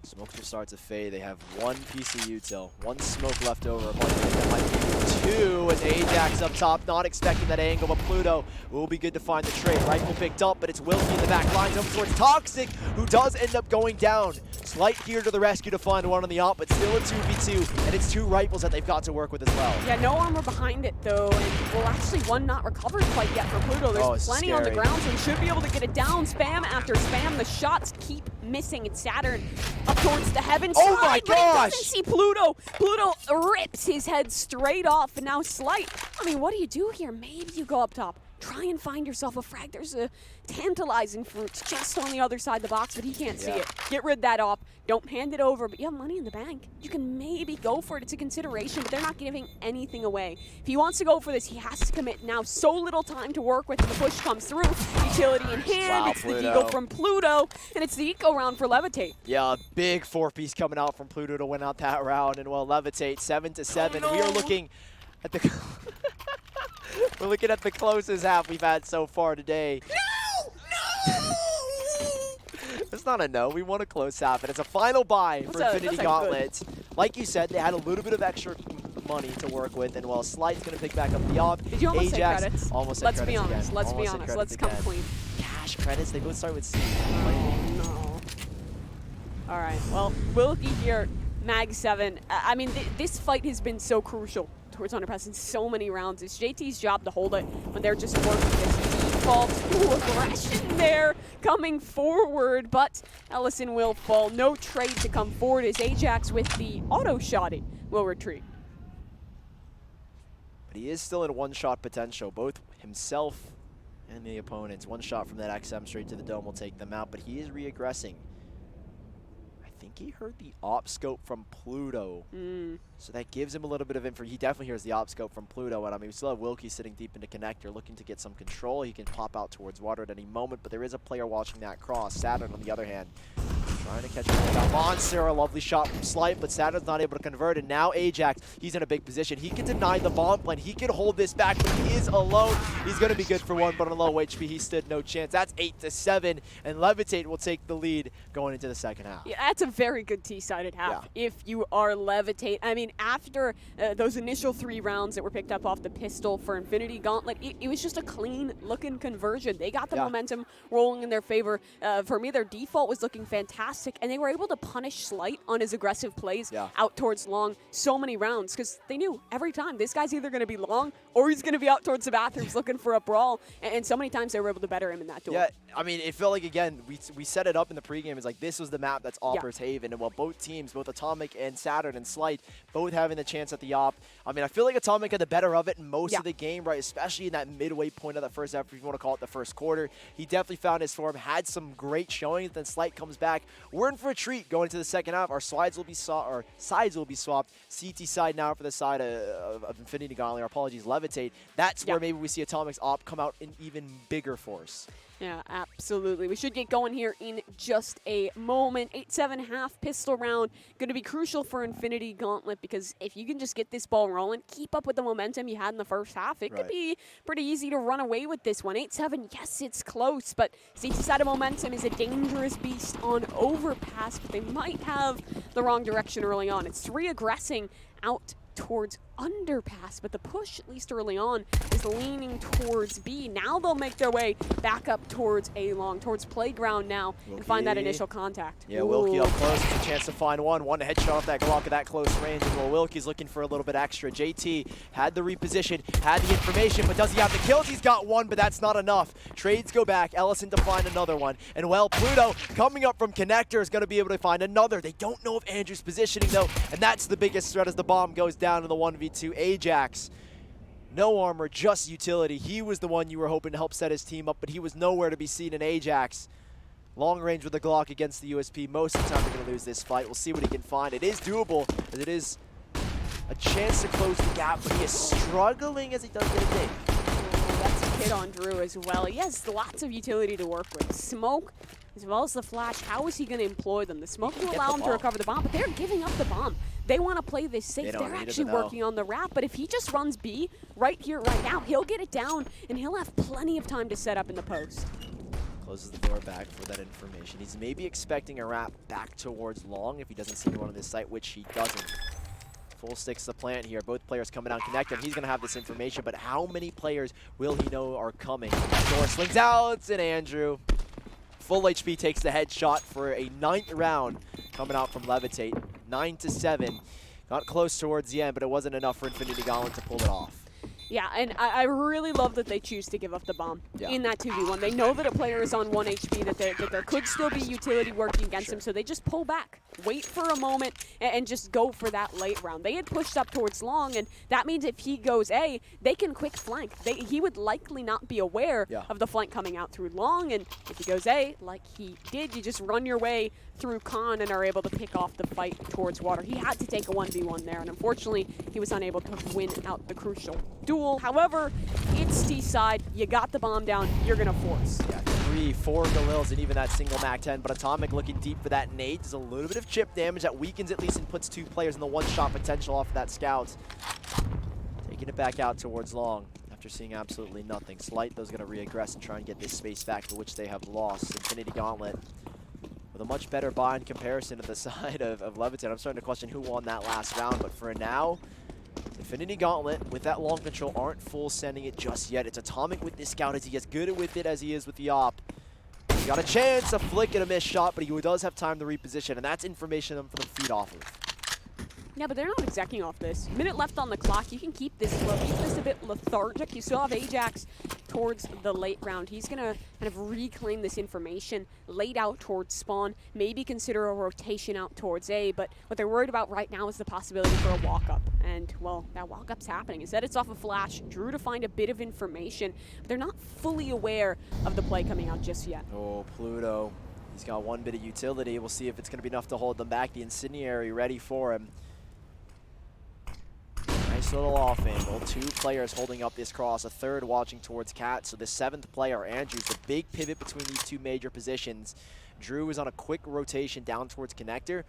Smoke will start to fade. They have 1 piece of util, 1 smoke left over. That might be 2, and Ajax up top, not expecting that angle, but Pluto will be good to find the trade. Rifle picked up, but it's Wilkie in the back line over towards Toxic, who does end up going down. Slight here to the rescue to find one on the op, but still a 2v2, and it's 2 rifles that they've got to work with as well. Yeah, no armor behind it, though, and, well, actually, 1 not recovered quite yet for Pluto. There's plenty on the ground, so he should be able to get it down. Spam after spam. The shots keep missing. It's Saturn up towards the heavens. Oh my gosh! Doesn't see Pluto. Pluto rips his head straight off, and now Slight. I mean, what do you do here? Maybe you go up top. Try and find yourself a frag. There's a tantalizing fruit just on the other side of the box, but he can't see it. Get rid of that op. Don't hand it over, but you have money in the bank. You can maybe go for it. It's a consideration, but they're not giving anything away. If he wants to go for this, he has to commit now. So little time to work with. The push comes through. Utility in hand. It's the eco from Pluto, and it's the eco round for Levitate. Yeah, a big 4-piece coming out from Pluto to win out that round, and well, Levitate 7-7. Oh, no. We are looking at the we're looking at the closest half we've had so far today. No! It's not a no. We want a close half, and it's a final buy for Infinity Gauntlet. Like you said, they had a little bit of extra money to work with, and while Slight's going to pick back up the op, did you almost Ajax say credits? Almost Let's said be credits honest. again. Let's be honest. Let's come clean. Cash credits. They both start with C. Oh, no. All right. Well, Wilkie here Mag 7. I mean, this fight has been so crucial towards Underpass in so many rounds. It's JT's job to hold it when they're just working this default. Ooh, aggression there coming forward, but Ellison will fall. No trade to come forward as Ajax with the auto shotty will retreat. But he is still in one-shot potential, both himself and the opponents. One shot from that XM straight to the dome will take them out, but he is re-aggressing. I think he heard the op scope from Pluto. So that gives him a little bit of info. He definitely hears the op scope from Pluto, and I mean, we still have Wilkie sitting deep into connector, looking to get some control. He can pop out towards water at any moment, but there is a player watching that cross. Saturn, on the other hand, trying to catch a monster. A lovely shot from Slight, but Saturn's not able to convert, and now Ajax, he's in a big position. He can deny the bomb plan. He can hold this back, but he is alone. He's going to be good for one, but on low HP, he stood no chance. That's 8-7, and Levitate will take the lead going into the second half. Yeah, that's a very good T-sided half if you are Levitate. I mean, after those initial 3 rounds that were picked up off the pistol for Infinity Gauntlet, it was just a clean-looking conversion. They got the momentum rolling in their favor. For me, their default was looking fantastic, and they were able to punish Slight on his aggressive plays out towards long so many rounds, because they knew every time this guy's either going to be long or he's going to be out towards the bathrooms looking for a brawl, and so many times they were able to better him in that duel. Yeah, I mean, it felt like, again, we set it up in the pregame. It's like this was the map that's Opera's Haven, and while both teams, both Atomic and Saturn and Slight, both having the chance at the op, I mean, I feel like Atomic had the better of it in most of the game, right? Especially in that midway point of the first half, if you want to call it the first quarter. He definitely found his form, had some great showings, then Slight comes back. We're in for a treat going into the second half. Our sides will be swapped. CT side now for the side of Infinity Gauntlet. Our apologies, Levitate. That's where maybe we see Atomic's op come out in even bigger force. Yeah, absolutely. We should get going here in just a moment. 8-7 half pistol round. Going to be crucial for Infinity Gauntlet, because if you can just get this ball rolling, keep up with the momentum you had in the first half, it could be pretty easy to run away with this one. 8-7, yes, it's close, but CT side of momentum is a dangerous beast on overpass, but they might have the wrong direction early on. It's re-aggressing out towards underpass, but the push, at least early on, is leaning towards B. Now they'll make their way back up towards A long, towards playground now, and find that initial contact. Yeah, Wilkie up close, it's a chance to find one headshot off that Glock at that close range, and while Wilkie's looking for a little bit extra, JT had the reposition, had the information, but does he have the kills? He's got one, but that's not enough. Trades go back, Ellison to find another one, and well, Pluto coming up from connector is going to be able to find another. They don't know if Andrew's positioning though, and that's the biggest threat as the bomb goes down to the 1v2. Ajax, no armor, just utility. He was the one you were hoping to help set his team up, but he was nowhere to be seen in Ajax. Long range with the Glock against the USP. Most of the time they're going to lose this fight. We'll see what he can find. It is doable, as it is a chance to close the gap, but he is struggling as he does get a dig. That's a hit on Drew as well. He has lots of utility to work with. Smoke, as well as the flash. How is he going to employ them? The smoke will allow him to recover the bomb, but they're giving up the bomb. They want to play this safe. They're actually working on the wrap, but if he just runs B right here, right now, he'll get it down, and he'll have plenty of time to set up in the post. Closes the door back for that information. He's maybe expecting a wrap back towards long if he doesn't see anyone on this site, which he doesn't. Full sticks the plant here. Both players coming down connected. He's going to have this information, but how many players will he know are coming? Door slings out, and Andrew. Full HP takes the headshot for a 9th round coming out from Levitate. 9-7. Got close towards the end, but it wasn't enough for Infinity Gauntlet to pull it off. Yeah, and I really love that they choose to give up the bomb in that 2v1. They know that a player is on 1 HP, that there could still be utility working against him, so they just pull back, wait for a moment, and just go for that late round. They had pushed up towards long, and that means if he goes A, they can quick flank. He would likely not be aware of the flank coming out through long, and if he goes A, like he did, you just run your way through con and are able to pick off the fight towards water. He had to take a 1v1 there, and unfortunately, he was unable to win out the crucial duel. However, it's T-side. You got the bomb down. You're going to force. Yeah, 3-4 Galils, and even that single MAC-10, but Atomic looking deep for that nade. Does a little bit of chip damage that weakens at least and puts 2 players in the one-shot potential off of that scout. Taking it back out towards long after seeing absolutely nothing. Slight, though, is going to re-aggress and try and get this space back, for which they have lost. Infinity Gauntlet with a much better buy in comparison to the side of Levitate. I'm starting to question who won that last round, but for now, Infinity Gauntlet with that long control aren't full sending it just yet. It's Atomic with this scout as he gets good with it as he is with the op. He got a chance, a flick and a missed shot, but he does have time to reposition, and that's information for them to feed off of. Yeah, but they're not execing off this. Minute left on the clock. You can keep this low, keep this a bit lethargic. You still have Ajax towards the late round. He's going to kind of reclaim this information, laid out towards spawn, maybe consider a rotation out towards A, but what they're worried about right now is the possibility for a walk-up. And, well, that walk-up's happening. Instead, it's off a flash. Drew to find a bit of information, but they're not fully aware of the play coming out just yet. Oh, Pluto. He's got one bit of utility. We'll see if it's going to be enough to hold them back. The incendiary ready for him. Nice little off angle. 2 players holding up this cross, a third watching towards Cat. So the 7th player, Andrew's the big pivot between these 2 major positions. Drew is on a quick rotation down towards connector,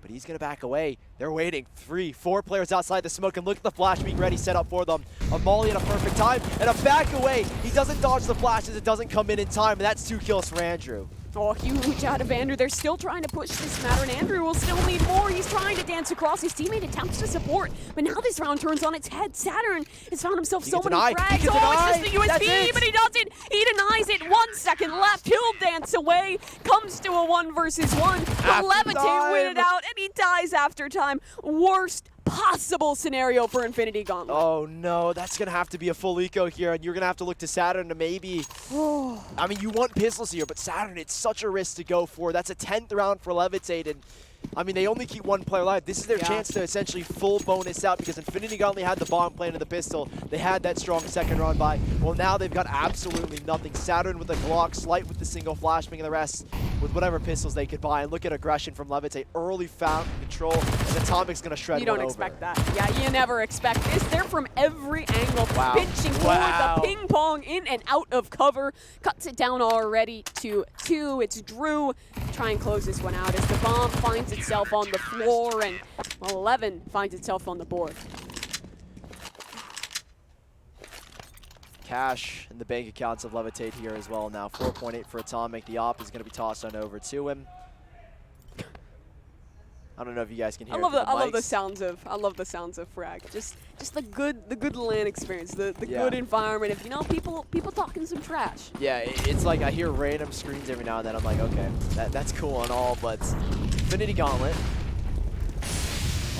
but he's going to back away. They're waiting. 3, 4 players outside the smoke, and look at the flash being ready, set up for them. A molly at a perfect time, and a back away. He doesn't dodge the flashes. It doesn't come in time, and that's 2 kills for Andrew. Oh, huge out of Andrew. They're still trying to push this matter, and Andrew will still need more. He's trying to dance across. His teammate attempts to support, but now this round turns on its head. Saturn has found himself so many frags. Oh, it's just the USB, but he doesn't. He denies it. 1 second left. He'll dance away. Comes to a 1 versus 1. But Levitate win it out, and he dies after time. Worst possible scenario for Infinity Gauntlet. Oh no, that's going to have to be a full eco here, and you're going to have to look to Saturn to maybe... I mean, you want pistols here, but Saturn, it's such a risk to go for. That's a 10th round for Levitate, and I mean, they only keep 1 player alive. This is their chance to essentially full bonus out, because Infinity Gauntlet had the bomb plan and the pistol. They had that strong second round by. Well, now they've got absolutely nothing. Saturn with a Glock, Slight with the single flashbang, and the rest with whatever pistols they could buy. And look at aggression from Levitate. Early found control, and Atomic's going to shred You don't expect that. Yeah, you never expect this. They're from every angle, pinching forward, the ping pong in and out of cover. Cuts it down already to 2. It's Drew. Try and close this one out as the bomb finds itself on the floor, and well, 11 finds itself on the board. Cash in the bank accounts of Levitate here as well now. 4.8 for Atomic. The op is going to be tossed on over to him. I don't know if you guys can hear. I love the sounds of Frag. Just the good LAN experience, the good environment. If you know people talking some trash. Yeah, it's like I hear random screams every now and then. I'm like, okay, that's cool and all, but Infinity Gauntlet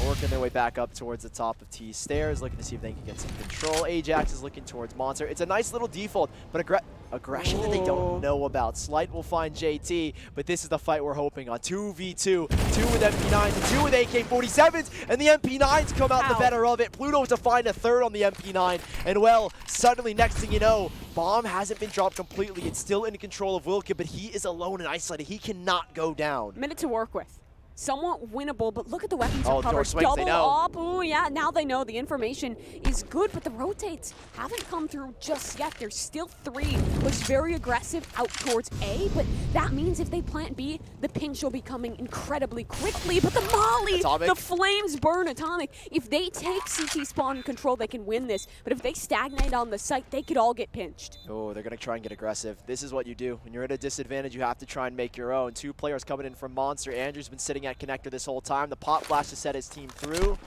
working their way back up towards the top of T stairs, looking to see if they can get some control. Ajax is looking towards Monster. It's a nice little default, but aggression that they don't know about. Slight will find JT, but this is the fight we're hoping on. 2v2, 2 with MP9s and 2 with AK-47s, and the MP9s come out the better of it. Pluto to find a 3rd on the MP9, and well, suddenly, next thing you know, bomb hasn't been dropped completely. It's still in control of Wilkie, but he is alone and isolated. He cannot go down. Minute to work with. Somewhat winnable, but look at the weapons recovered. Double up. Ooh, yeah, now they know the information is good, but the rotates haven't come through just yet. There's still 3. Looks very aggressive out towards A, but that means if they plant B, the pinch will be coming incredibly quickly. But the molly, the flames burn Atomic. If they take CT spawn control, they can win this. But if they stagnate on the site, they could all get pinched. Oh, they're going to try and get aggressive. This is what you do. When you're at a disadvantage, you have to try and make your own. 2 players coming in from Monster. Andrew's been sitting at connector this whole time. The pop flash to set his team through,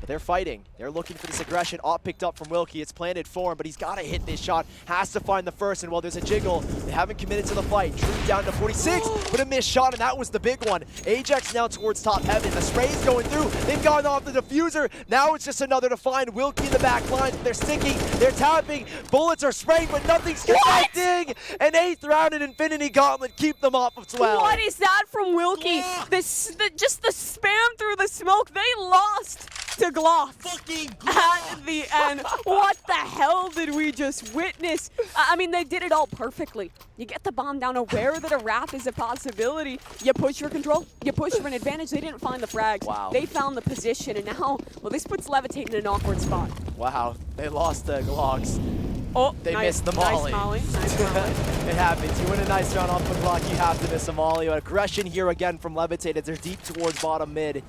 but they're fighting. They're looking for this aggression. Op picked up from Wilkie. It's planted for him, but he's got to hit this shot. Has to find the first, and while there's a jiggle, they haven't committed to the fight. Drew down to 46, but a missed shot, and that was the big one. Ajax now towards top heaven. The spray's going through. They've gone off the diffuser. Now it's just another to find. Wilkie in the back line. They're sticking. They're tapping. Bullets are spraying, but nothing's connecting. An 8th round in Infinity Gauntlet. Keep them off of 12. What is that from Wilkie? Just the spam through the smoke. They lost to Gloss at the end. What the hell did we just witness? I mean, they did it all perfectly. You get the bomb down, aware that a wrap is a possibility. You push for control. You push for an advantage. They didn't find the frags. Wow. They found the position, and now, well, this puts Levitate in an awkward spot. Wow. They lost the Glocks. Oh, they missed the molly. Nice molly. Nice molly. It happens. You win a nice round off the Glock, you have to miss a molly. Aggression here again from Levitate as they're deep towards bottom mid.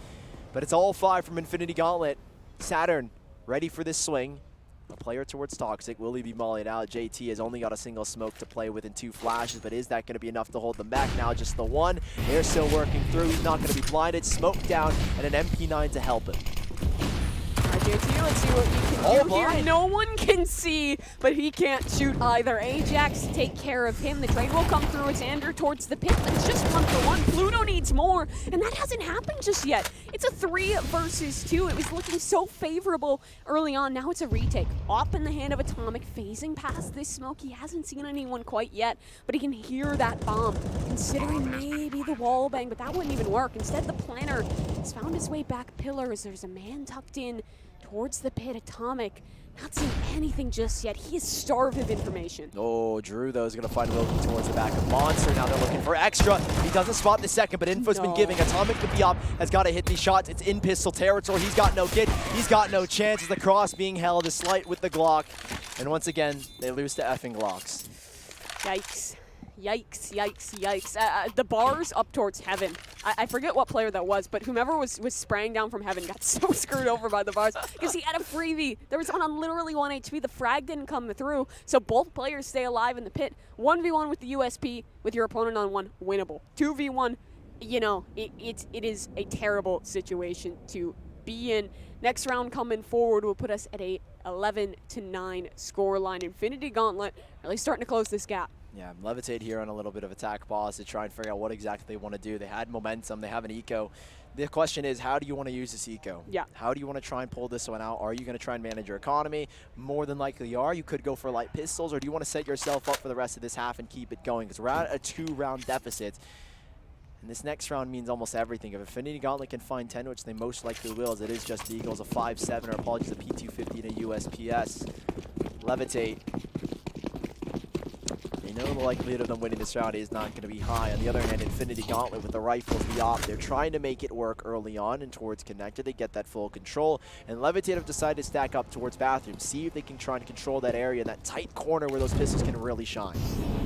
But it's all 5 from Infinity Gauntlet. Saturn ready for this swing. A player towards Toxic. Will he be mollied out? JT has only got a single smoke to play with and 2 flashes, but is that going to be enough to hold them back? Now just the 1. They're still working through. He's not going to be blinded. Smoke down and an MP9 to help him. it to you. Let's see what you can do here. No one can see, but he can't shoot either. Ajax take care of him. The trade will come through. It's Andrew towards the pit, but it's just 1-for-1. Pluto needs more, and that hasn't happened just yet. It's a 3 versus 2. It was looking so favorable early on. Now it's a retake. Op in the hand of Atomic, phasing past this smoke. He hasn't seen anyone quite yet, but he can hear that bomb, considering maybe the wall bang, but that wouldn't even work. Instead, the planner has found his way back pillars. There's a man tucked in towards the pit. Atomic not seeing anything just yet. He is starved of information. Oh, Drew, though, is going to find Wilkie towards the back of Monster. Now they're looking for extra. He doesn't spot the second, but info's been giving. Atomic to be up, has got to hit these shots. It's in pistol territory. He's got no kit. He's got no chance. The cross being held is slight with the Glock. And once again, they lose to effing Glocks. Yikes. Yikes, yikes, yikes. The bars up towards heaven. I forget what player that was, but whomever was spraying down from heaven got so screwed over by the bars because he had a freebie. There was one on literally 1 HP. The frag didn't come through, so both players stay alive in the pit. 1v1 with the USP with your opponent on 1, winnable. 2v1, you know, it is a terrible situation to be in. Next round coming forward will put us at a 11-9 scoreline. Infinity Gauntlet really starting to close this gap. Yeah, Levitate here on a little bit of attack pause to try and figure out what exactly they want to do. They had momentum. They have an eco. The question is, how do you want to use this eco? Yeah. How do you want to try and pull this one out? Are you going to try and manage your economy? More than likely you are. You could go for light pistols, or do you want to set yourself up for the rest of this half and keep it going? Because we're at a 2-round deficit. And this next round means almost everything. If Infinity Gauntlet can find 10, which they most likely will, as it is just the Eagles, a 5-7, or apologies, a P250 and a USPS. Levitate. They know the likelihood of them winning this round is not going to be high. On the other hand, Infinity Gauntlet with the rifles, the op, they're trying to make it work early on and towards connected. They get that full control. And Levitate have decided to stack up towards bathroom, see if they can try and control that area, that tight corner where those pistols can really shine.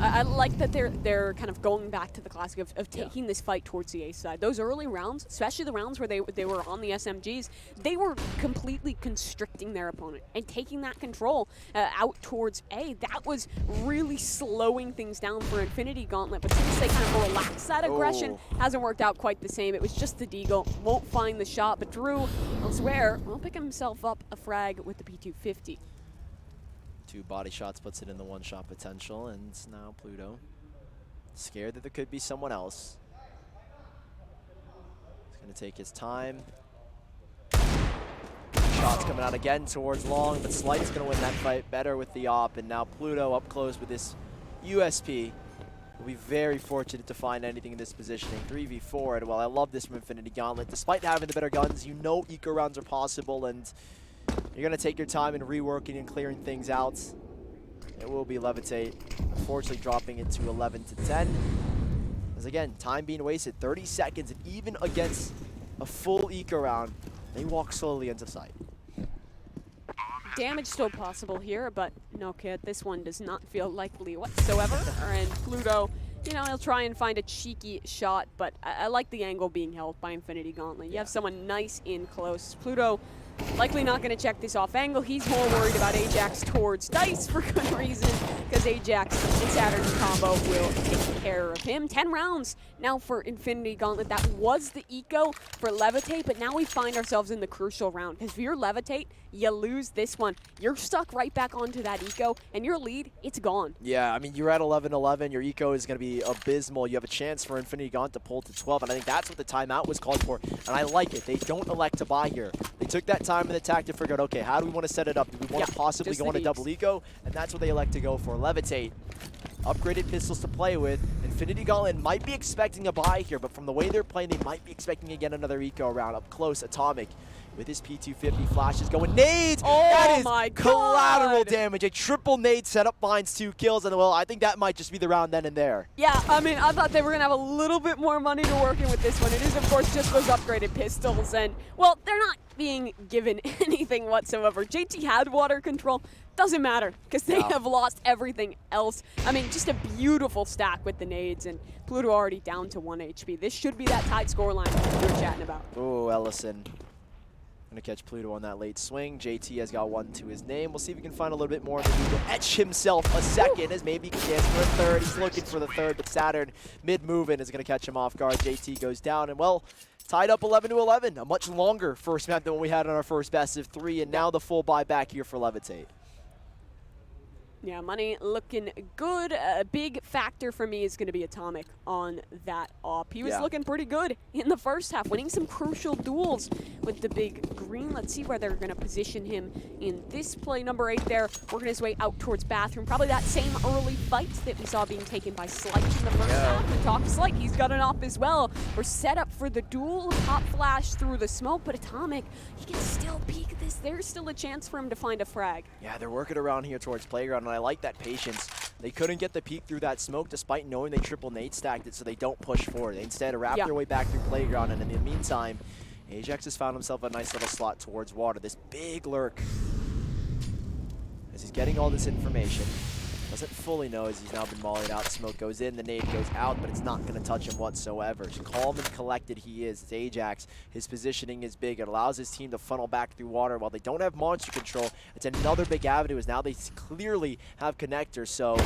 I like that they're kind of going back to the classic of taking this fight towards the A side. Those early rounds, especially the rounds where they were on the SMGs, they were completely constricting their opponent and taking that control out towards A. That was really slowing things down for Infinity Gauntlet, but since they kind of relaxed that aggression, hasn't worked out quite the same. It was just the Deagle, won't find the shot, but Drew, elsewhere, will pick himself up a frag with the P250. 2 body shots puts it in the 1-shot potential, and now Pluto scared that there could be someone else. He's going to take his time. Shots coming out again towards long, but Slight's going to win that fight better with the op, and now Pluto up close with this USP. Will be very fortunate to find anything in this positioning. 3v4, and while I love this from Infinity Gauntlet, despite having the better guns, you know eco rounds are possible, and you're going to take your time in reworking and clearing things out. It will be Levitate, unfortunately dropping it to 11-10. As again, time being wasted, 30 seconds, and even against a full eco round, they walk slowly into sight. Damage still possible here, but no kid, this one does not feel likely whatsoever. And Pluto, you know, he'll try and find a cheeky shot, but I like the angle being held by Infinity Gauntlet. You have someone nice in close. Pluto likely not going to check this off angle. He's more worried about Ajax towards Dice for good reason, because Ajax and Saturn's combo will take care of him. 10 rounds now for Infinity Gauntlet. That was the eco for Levitate, but now we find ourselves in the crucial round, because if you're Levitate, you lose this one. You're stuck right back onto that eco, and your lead, it's gone. Yeah, I mean, you're at 11-11. Your eco is going to be abysmal. You have a chance for Infinity Gauntlet to pull to 12, and I think that's what the timeout was called for, and I like it. They don't elect to buy here. They took that time in the attack to figure out, okay, how do we want to set it up? Do we want to possibly go on a double eco? And that's what they elect to go for. Levitate, upgraded pistols to play with. Infinity Gauntlet might be expecting a buy here, but from the way they're playing, they might be expecting again another eco round. Up close, Atomic with his P250 flashes going. Nades! Oh, that is my God. Collateral damage. A triple nade setup finds 2 kills, and well, I think that might just be the round then and there. Yeah, I mean, I thought they were going to have a little bit more money to work in with this one. It is, of course, just those upgraded pistols, and, well, they're not being given anything whatsoever. JT had water control. Doesn't matter, because they have lost everything else. I mean, just a beautiful stack with the nades, and Pluto already down to 1 HP. This should be that tight scoreline we were chatting about. Oh, Ellison. Gonna catch Pluto on that late swing. JT has got one to his name. We'll see if he can find a little bit more. He'll etch himself a second as maybe he can dance for a third. He's looking for the third, but Saturn mid-moving is gonna catch him off guard. JT goes down, and well, tied up 11-11. A much longer first map than what we had on our first best of 3, and now the full buyback here for Levitate. Yeah, money looking good. A big factor for me is going to be Atomic on that op. He was looking pretty good in the first half, winning some crucial duels with the big green. Let's see where they're going to position him in this play. Number 8 there, working his way out towards bathroom. Probably that same early fight that we saw being taken by Slight in the first half. We talked to Slight, he's got an op as well. We're set up for the duel. Hot flash through the smoke, but Atomic, he can still peek this. There's still a chance for him to find a frag. Yeah, they're working around here towards playground, and I like that patience. They couldn't get the peek through that smoke despite knowing they triple nade stacked it, so they don't push forward. They instead wrap their way back through playground, and in the meantime, Ajax has found himself a nice little slot towards water. This big lurk as he's getting all this information. Doesn't fully know as he's now been mollied out. Smoke goes in, the nade goes out, but it's not going to touch him whatsoever. Calm and collected he is. It's Ajax. His positioning is big. It allows his team to funnel back through water. While they don't have monster control, it's another big avenue as now they clearly have connectors. So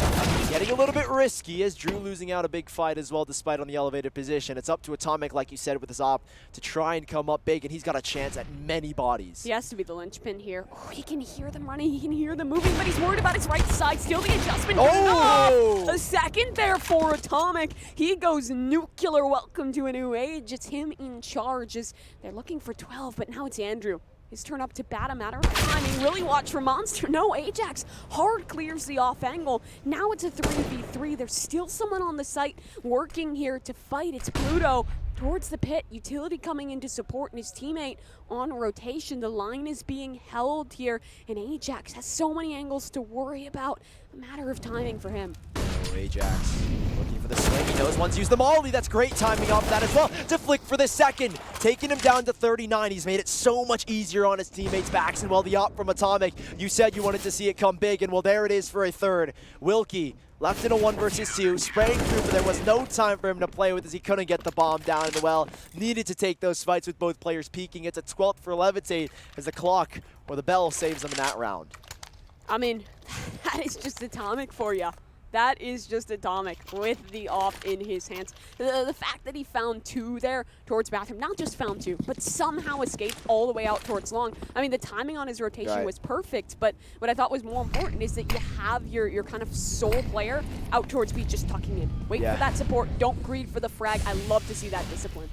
getting a little bit risky as Drew losing out a big fight as well despite on the elevated position. It's up to Atomic, like you said, with his op to try and come up big, and he's got a chance at many bodies. He has to be the linchpin here. Oh, he can hear them running. He can hear them moving, but he's worried about his right side. Still the adjustment. Oh! A second there for Atomic. He goes nuclear. Welcome to a new age. It's him in charge as they're looking for 12, but now it's Andrew. His turn up to bat, a matter of timing. Really watch for Monster. No, Ajax hard clears the off angle. Now it's a 3v3. There's still someone on the site working here to fight. It's Pluto towards the pit. Utility coming in to support, and his teammate on rotation. The line is being held here, and Ajax has so many angles to worry about. A matter of timing for him. Oh, Ajax looking for the swing. He knows one's used the molly. That's great timing off that as well. To flick for the second. Taking him down to 39. He's made it so much easier on his teammates' backs. And well, the op from Atomic, you said you wanted to see it come big, and well, there it is for a third. Wilkie left in a 1 versus 2, spraying through, but there was no time for him to play with as he couldn't get the bomb down in the well. Needed to take those fights with both players peaking. It's a 12th for Levitate as the clock or the bell saves them in that round. I mean, that is just Atomic for you. That is just Atomic with the off in his hands. The fact that he found 2 there towards bathroom, not just found 2, but somehow escaped all the way out towards long. I mean, the timing on his rotation was perfect, but what I thought was more important is that you have your kind of sole player out towards B just tucking in. Wait for that support. Don't greed for the frag. I love to see that discipline.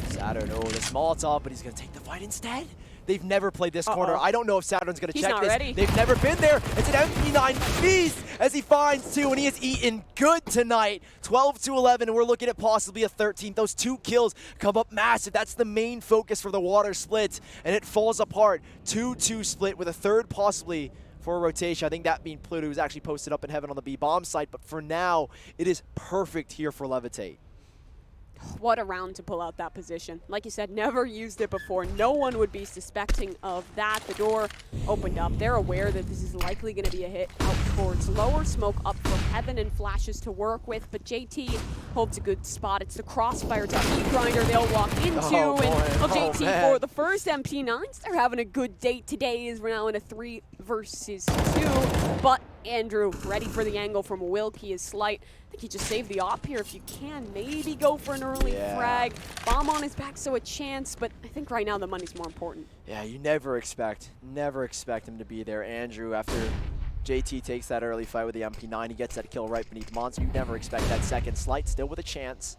Saturn, oh, the small top, but he's going to take the fight instead. They've never played this corner. I don't know if Saturn's going to check this. Ready. They've never been there. It's an MP9 feast as he finds 2, and he has eaten good tonight. 12-11, and we're looking at possibly a 13th. Those 2 kills come up massive. That's the main focus for the water split, and it falls apart. 2-2 split with a third possibly for a rotation. I think that being Pluto, who's actually posted up in heaven on the B-bomb site, but for now, it is perfect here for Levitate. What a round to pull out that position. Like you said, never used it before. No one would be suspecting of that. The door opened up. They're aware that this is likely going to be a hit out towards lower. Smoke up from heaven and flashes to work with, but JT holds a good spot. It's the crossfire to grinder they'll walk into. JT for the first MP9s. They're having a good day today as we're now in a 3 versus 2, but Andrew ready for the angle from Wilkie is Slight. I think he just saved the op here if you can. Maybe go for an early frag. Bomb on his back, so a chance, but I think right now the money's more important. Yeah, you never expect him to be there. Andrew, after JT takes that early fight with the MP9, he gets that kill right beneath Monster. You never expect that second. Slight still with a chance.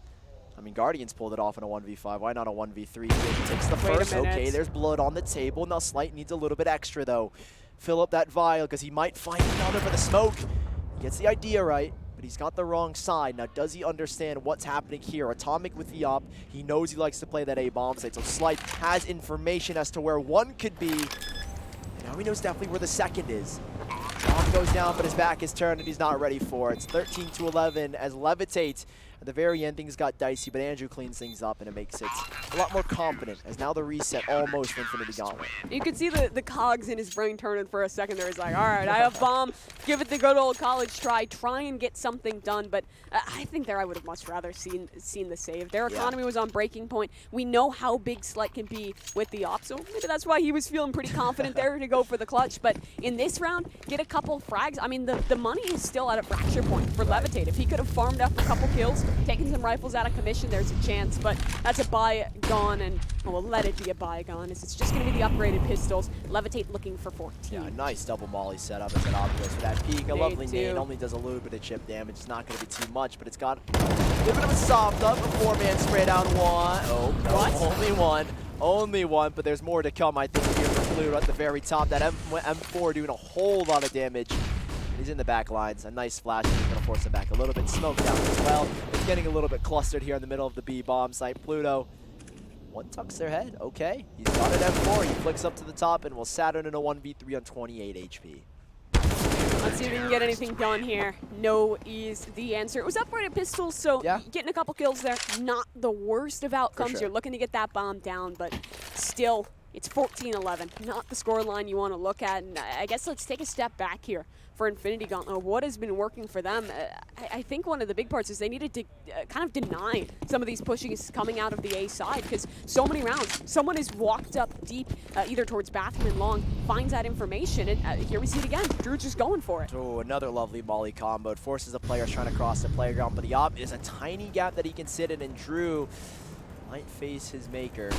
I mean, Guardians pulled it off in a 1v5. Why not a 1v3? He takes the first. Okay, there's blood on the table. Now Slight needs a little bit extra, though. Fill up that vial, because he might find another for the smoke. He gets the idea right, but he's got the wrong side. Now, does he understand what's happening here? Atomic with the op. He knows he likes to play that A-bomb site, so Slight has information as to where one could be. And now he knows definitely where the second is. bomb goes down, but his back is turned and he's not ready for it. It's 13-11 as Levitate. At the very end, things got dicey, but Andrew cleans things up, and it makes it a lot more confident, as now the reset almost Infinity Gauntlet. You could see the cogs in his brain turning for a second there. He's like, all right, I have bomb. Give it the good old college try. Try and get something done. But I think there I would have much rather seen the save. Their economy was on breaking point. We know how big Slut can be with the op, so maybe that's why he was feeling pretty confident there to go for the clutch. But in this round, get a couple frags. I mean, the money is still at a fracture point for Levitate. If he could have farmed up a couple kills, taking some rifles out of commission, there's a chance, but that's a bygone, and we'll let it be a bygone, as it's just going to be the upgraded pistols. Levitate looking for 14. Yeah, nice double molly setup as an obvious for that peak. A lovely nade, only does a little bit of chip damage. It's not going to be too much, but it's got a little bit of a soft up. A 4-man spray down one. Oh, no, what? Only one. Only one, but there's more to come, I think, here for Blue at the very top. That M4 doing a whole lot of damage. He's in the back lines. A nice flash. He's going to force it back a little bit. Smoked out as well. It's getting a little bit clustered here in the middle of the B bomb site. Pluto, one tucks their head. Okay. He's got an M4. He flicks up to the top and will Saturn in a 1v3 on 28 HP. Let's see if we can get anything done here. No is the answer. It was upgraded pistols, so getting a couple kills there, not the worst of outcomes. Sure. You're looking to get that bomb down, but still, it's 14-11. Not the scoreline you want to look at. And I guess let's take a step back here for Infinity Gauntlet. What has been working for them? I think one of the big parts is they needed to kind of deny some of these pushes coming out of the A side, because so many rounds, someone has walked up deep, either towards bathroom and long, finds that information, and here we see it again. Drew just going for it. Oh, another lovely molly combo. It forces the players trying to cross the playground, but the op is a tiny gap that he can sit in, and Drew might face his maker.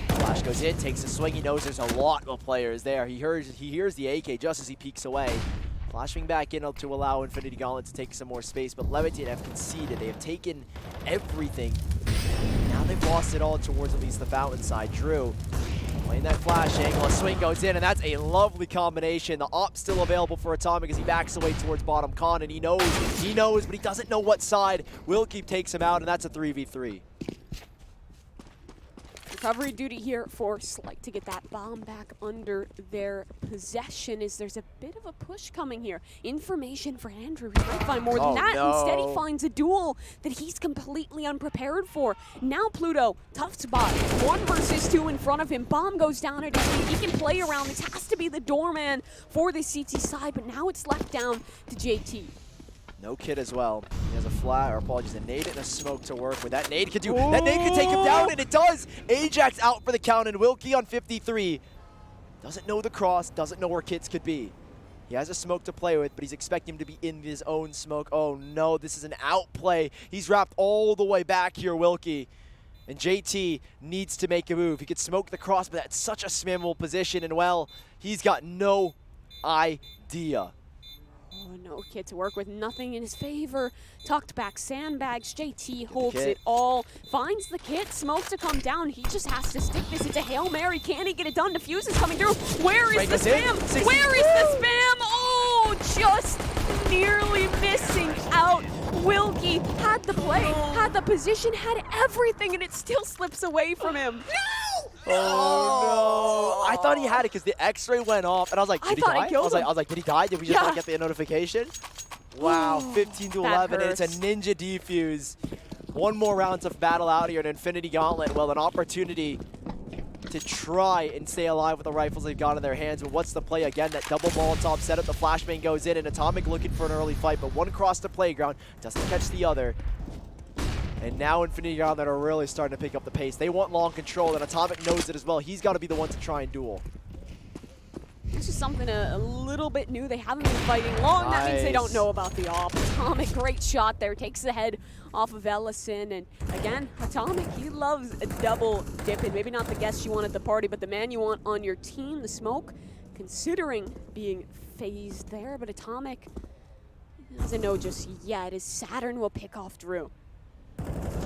Flash goes in, takes a swing. He knows there's a lot of players there. He hears the AK just as he peeks away. Flashing back in to allow Infinity Gauntlet to take some more space, but Levitate have conceded. They have taken everything. Now they've lost it all towards at least the fountain side. Drew playing that flash angle. A swing goes in, and that's a lovely combination. The op's still available for Atomic as he backs away towards bottom con, and he knows, but he doesn't know what side. Wilkie takes him out, and that's a 3v3. Recovery duty here for Slight to get that bomb back under their possession, as there's a bit of a push coming here. Information for Andrew. He might find more than that. No. Instead, he finds a duel that he's completely unprepared for. Now Pluto, tough spot. 1 versus 2 in front of him. Bomb goes down at his feet. He can play around. This has to be the doorman for the CT side, but now it's left down to JT. No kid as well. He has a flat, or apologies, a nade and a smoke to work with. That nade could do. That nade could take him down, and it does. Ajax out for the count, and Wilkie on 53. Doesn't know the cross, doesn't know where kids could be. He has a smoke to play with, but he's expecting him to be in his own smoke. Oh no, this is an outplay. He's wrapped all the way back here, Wilkie. And JT needs to make a move. He could smoke the cross, but that's such a spammable position, and well, he's got no idea. Oh, no kid to work with, nothing in his favor. Tucked back sandbags, JT holds it all. Finds the kit, smoke to come down. He just has to stick this. It's a Hail Mary. Can he get it done? Diffuse is coming through. Where is the spam? Where is the spam? Oh, just nearly missing out. Wilkie had the play, had the position, had everything, and it still slips away from him. Oh no! I thought he had it because the X-ray went off, and I was like, did he die? I was like, did he die? Did we just not get the notification? Wow, 15-11, and it's a ninja defuse. 1 more round to battle out here in Infinity Gauntlet. Well, an opportunity to try and stay alive with the rifles they've got in their hands. But what's the play? Again, that double Molotov setup. The flashbang goes in, and Atomic looking for an early fight, but one across the playground doesn't catch the other. And now Infinity Gauntlet are really starting to pick up the pace. They want long control, and Atomic knows it as well. He's got to be the one to try and duel. This is something a little bit new. They haven't been fighting long. That means they don't know about the op. Atomic, great shot there. Takes the head off of Ellison. And again, Atomic, he loves a double dipping. Maybe not the guest you want at the party, but the man you want on your team. The smoke, considering being phased there. But Atomic doesn't know just yet, as Saturn will pick off Drew.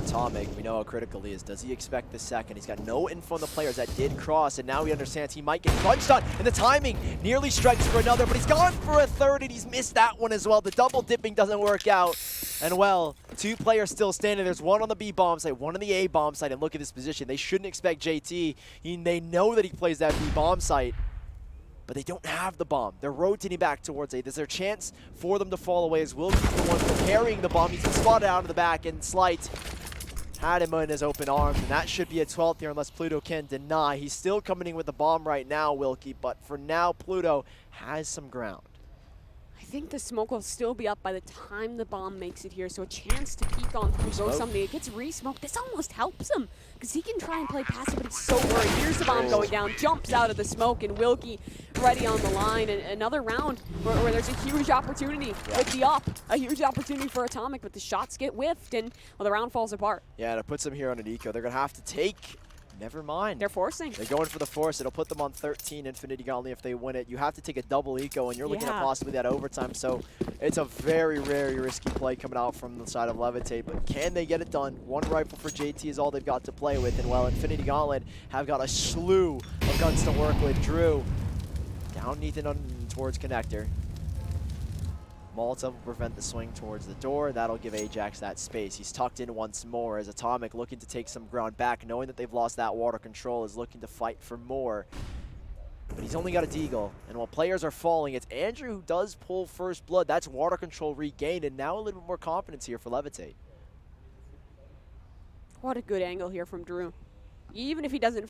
Atomic, we know how critical he is. Does he expect the second? He's got no info on the players that did cross, and now he understands he might get punched on, and the timing nearly strikes for another, but he's gone for a third, and he's missed that one as well. The double dipping doesn't work out, and well, 2 players still standing. There's one on the B bomb site, one on the A bomb site, and look at this position. They shouldn't expect JT. They know that he plays that B bomb site. but they don't have the bomb. They're rotating back towards A. There's their chance for them to fall away as Will keep the one preparing the bomb. He's been spotted out of the back, and Slight had him in his open arms, and that should be a 12th here unless Pluto can deny. He's still coming in with the bomb right now, Wilkie, but for now, Pluto has some ground. I think the smoke will still be up by the time the bomb makes it here, so a chance to peek on through, go something. It gets re-smoked. This almost helps him, because he can try and play passive, but he's so worried. Here's the bomb going down, jumps out of the smoke, and Wilkie ready on the line. And another round where there's a huge opportunity with the up, a huge opportunity for Atomic, but the shots get whiffed, and well, the round falls apart. Yeah, and it puts them here on an eco. They're going to have to take. Never mind. They're forcing. They're going for the force. It'll put them on 13 Infinity Gauntlet if they win it. You have to take a double eco, and you're looking at possibly that overtime. So it's a very, very risky play coming out from the side of Levitate. But can they get it done? One rifle for JT is all they've got to play with. And, well, Infinity Gauntlet have got a slew of guns to work with. Drew down Ethan towards Connector. Molotov will prevent the swing towards the door. That'll give Ajax that space. He's tucked in once more as Atomic, looking to take some ground back, knowing that they've lost that water control, is looking to fight for more. But he's only got a deagle. And while players are falling, it's Andrew who does pull first blood. That's water control regained, and now a little bit more confidence here for Levitate. What a good angle here from Drew. Even if he doesn't